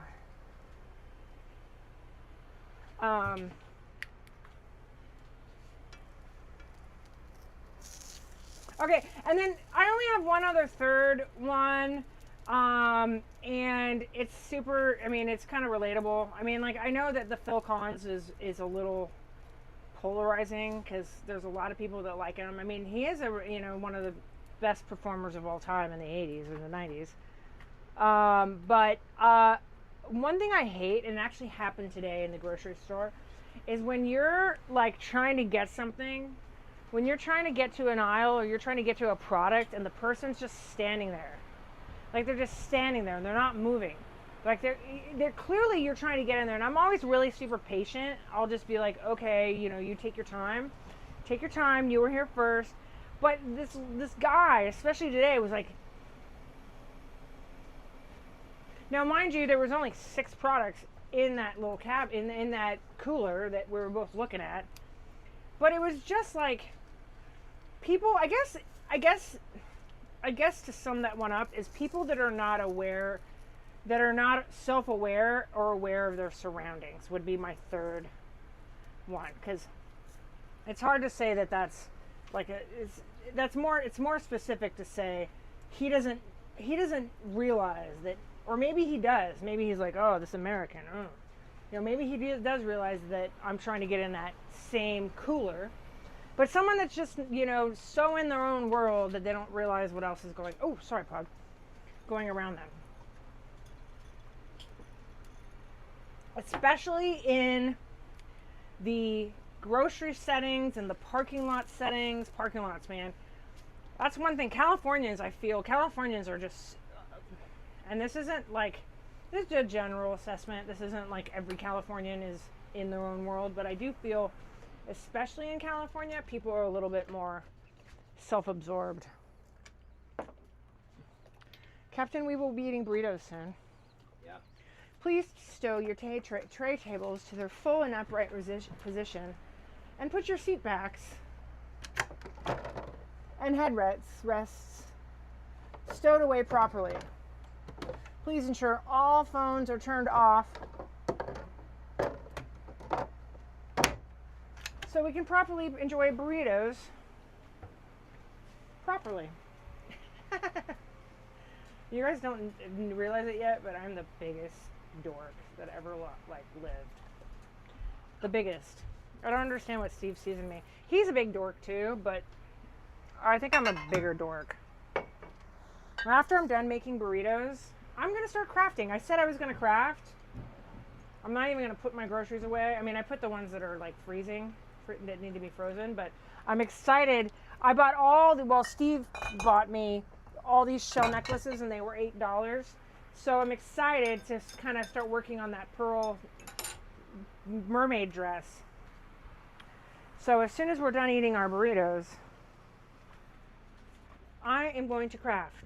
Okay, and then I only have one other third one, and it's super, I mean, it's kind of relatable. I mean, like, I know that the Phil Collins is a little polarizing, because there's a lot of people that like him. I mean, he is one of the best performers of all time in the 80s or the 90s. But one thing I hate, and it actually happened today in the grocery store, is when you're like trying to get something, when you're trying to get to an aisle or you're trying to get to a product and the person's just standing there. Like, they're just standing there and they're not moving. Like, they're clearly, you're trying to get in there, and I'm always really super patient. I'll just be like, okay, you take your time. Take your time, you were here first. But this guy, especially today, was like, now mind you, there was only 6 products in that little in that cooler that we were both looking at. But it was just like, people, I guess to sum that one up, is people that are not aware, that are not self-aware or aware of their surroundings would be my third one. Because it's hard to say that's like it's more specific to say he doesn't realize that, or maybe he does. Maybe he's like, oh, this American, maybe he does realize that I'm trying to get in that same cooler. But someone that's just, so in their own world that they don't realize what else is going around them. Especially in the grocery settings and the parking lot settings. Parking lots, man. That's one thing. Californians are just, and this is a general assessment. This isn't like every Californian is in their own world, but I do feel, especially in California, people are a little bit more self-absorbed. Captain, we will be eating burritos soon. Yeah. Please stow your tray tables to their full and upright position, and put your seat backs and headrests stowed away properly. Please ensure all phones are turned off so we can properly enjoy burritos properly. You guys don't realize it yet, but I'm the biggest dork that ever lived. The biggest. I don't understand what Steve sees in me. He's a big dork too, but I think I'm a bigger dork. After I'm done making burritos, I'm going to start crafting. I said I was going to craft. I'm not even going to put my groceries away. I mean, I put the ones that are like freezing, that need to be frozen, but I'm excited. I bought Steve bought me all these shell necklaces, and they were $8. So I'm excited to kind of start working on that pearl mermaid dress. So as soon as we're done eating our burritos, I am going to craft.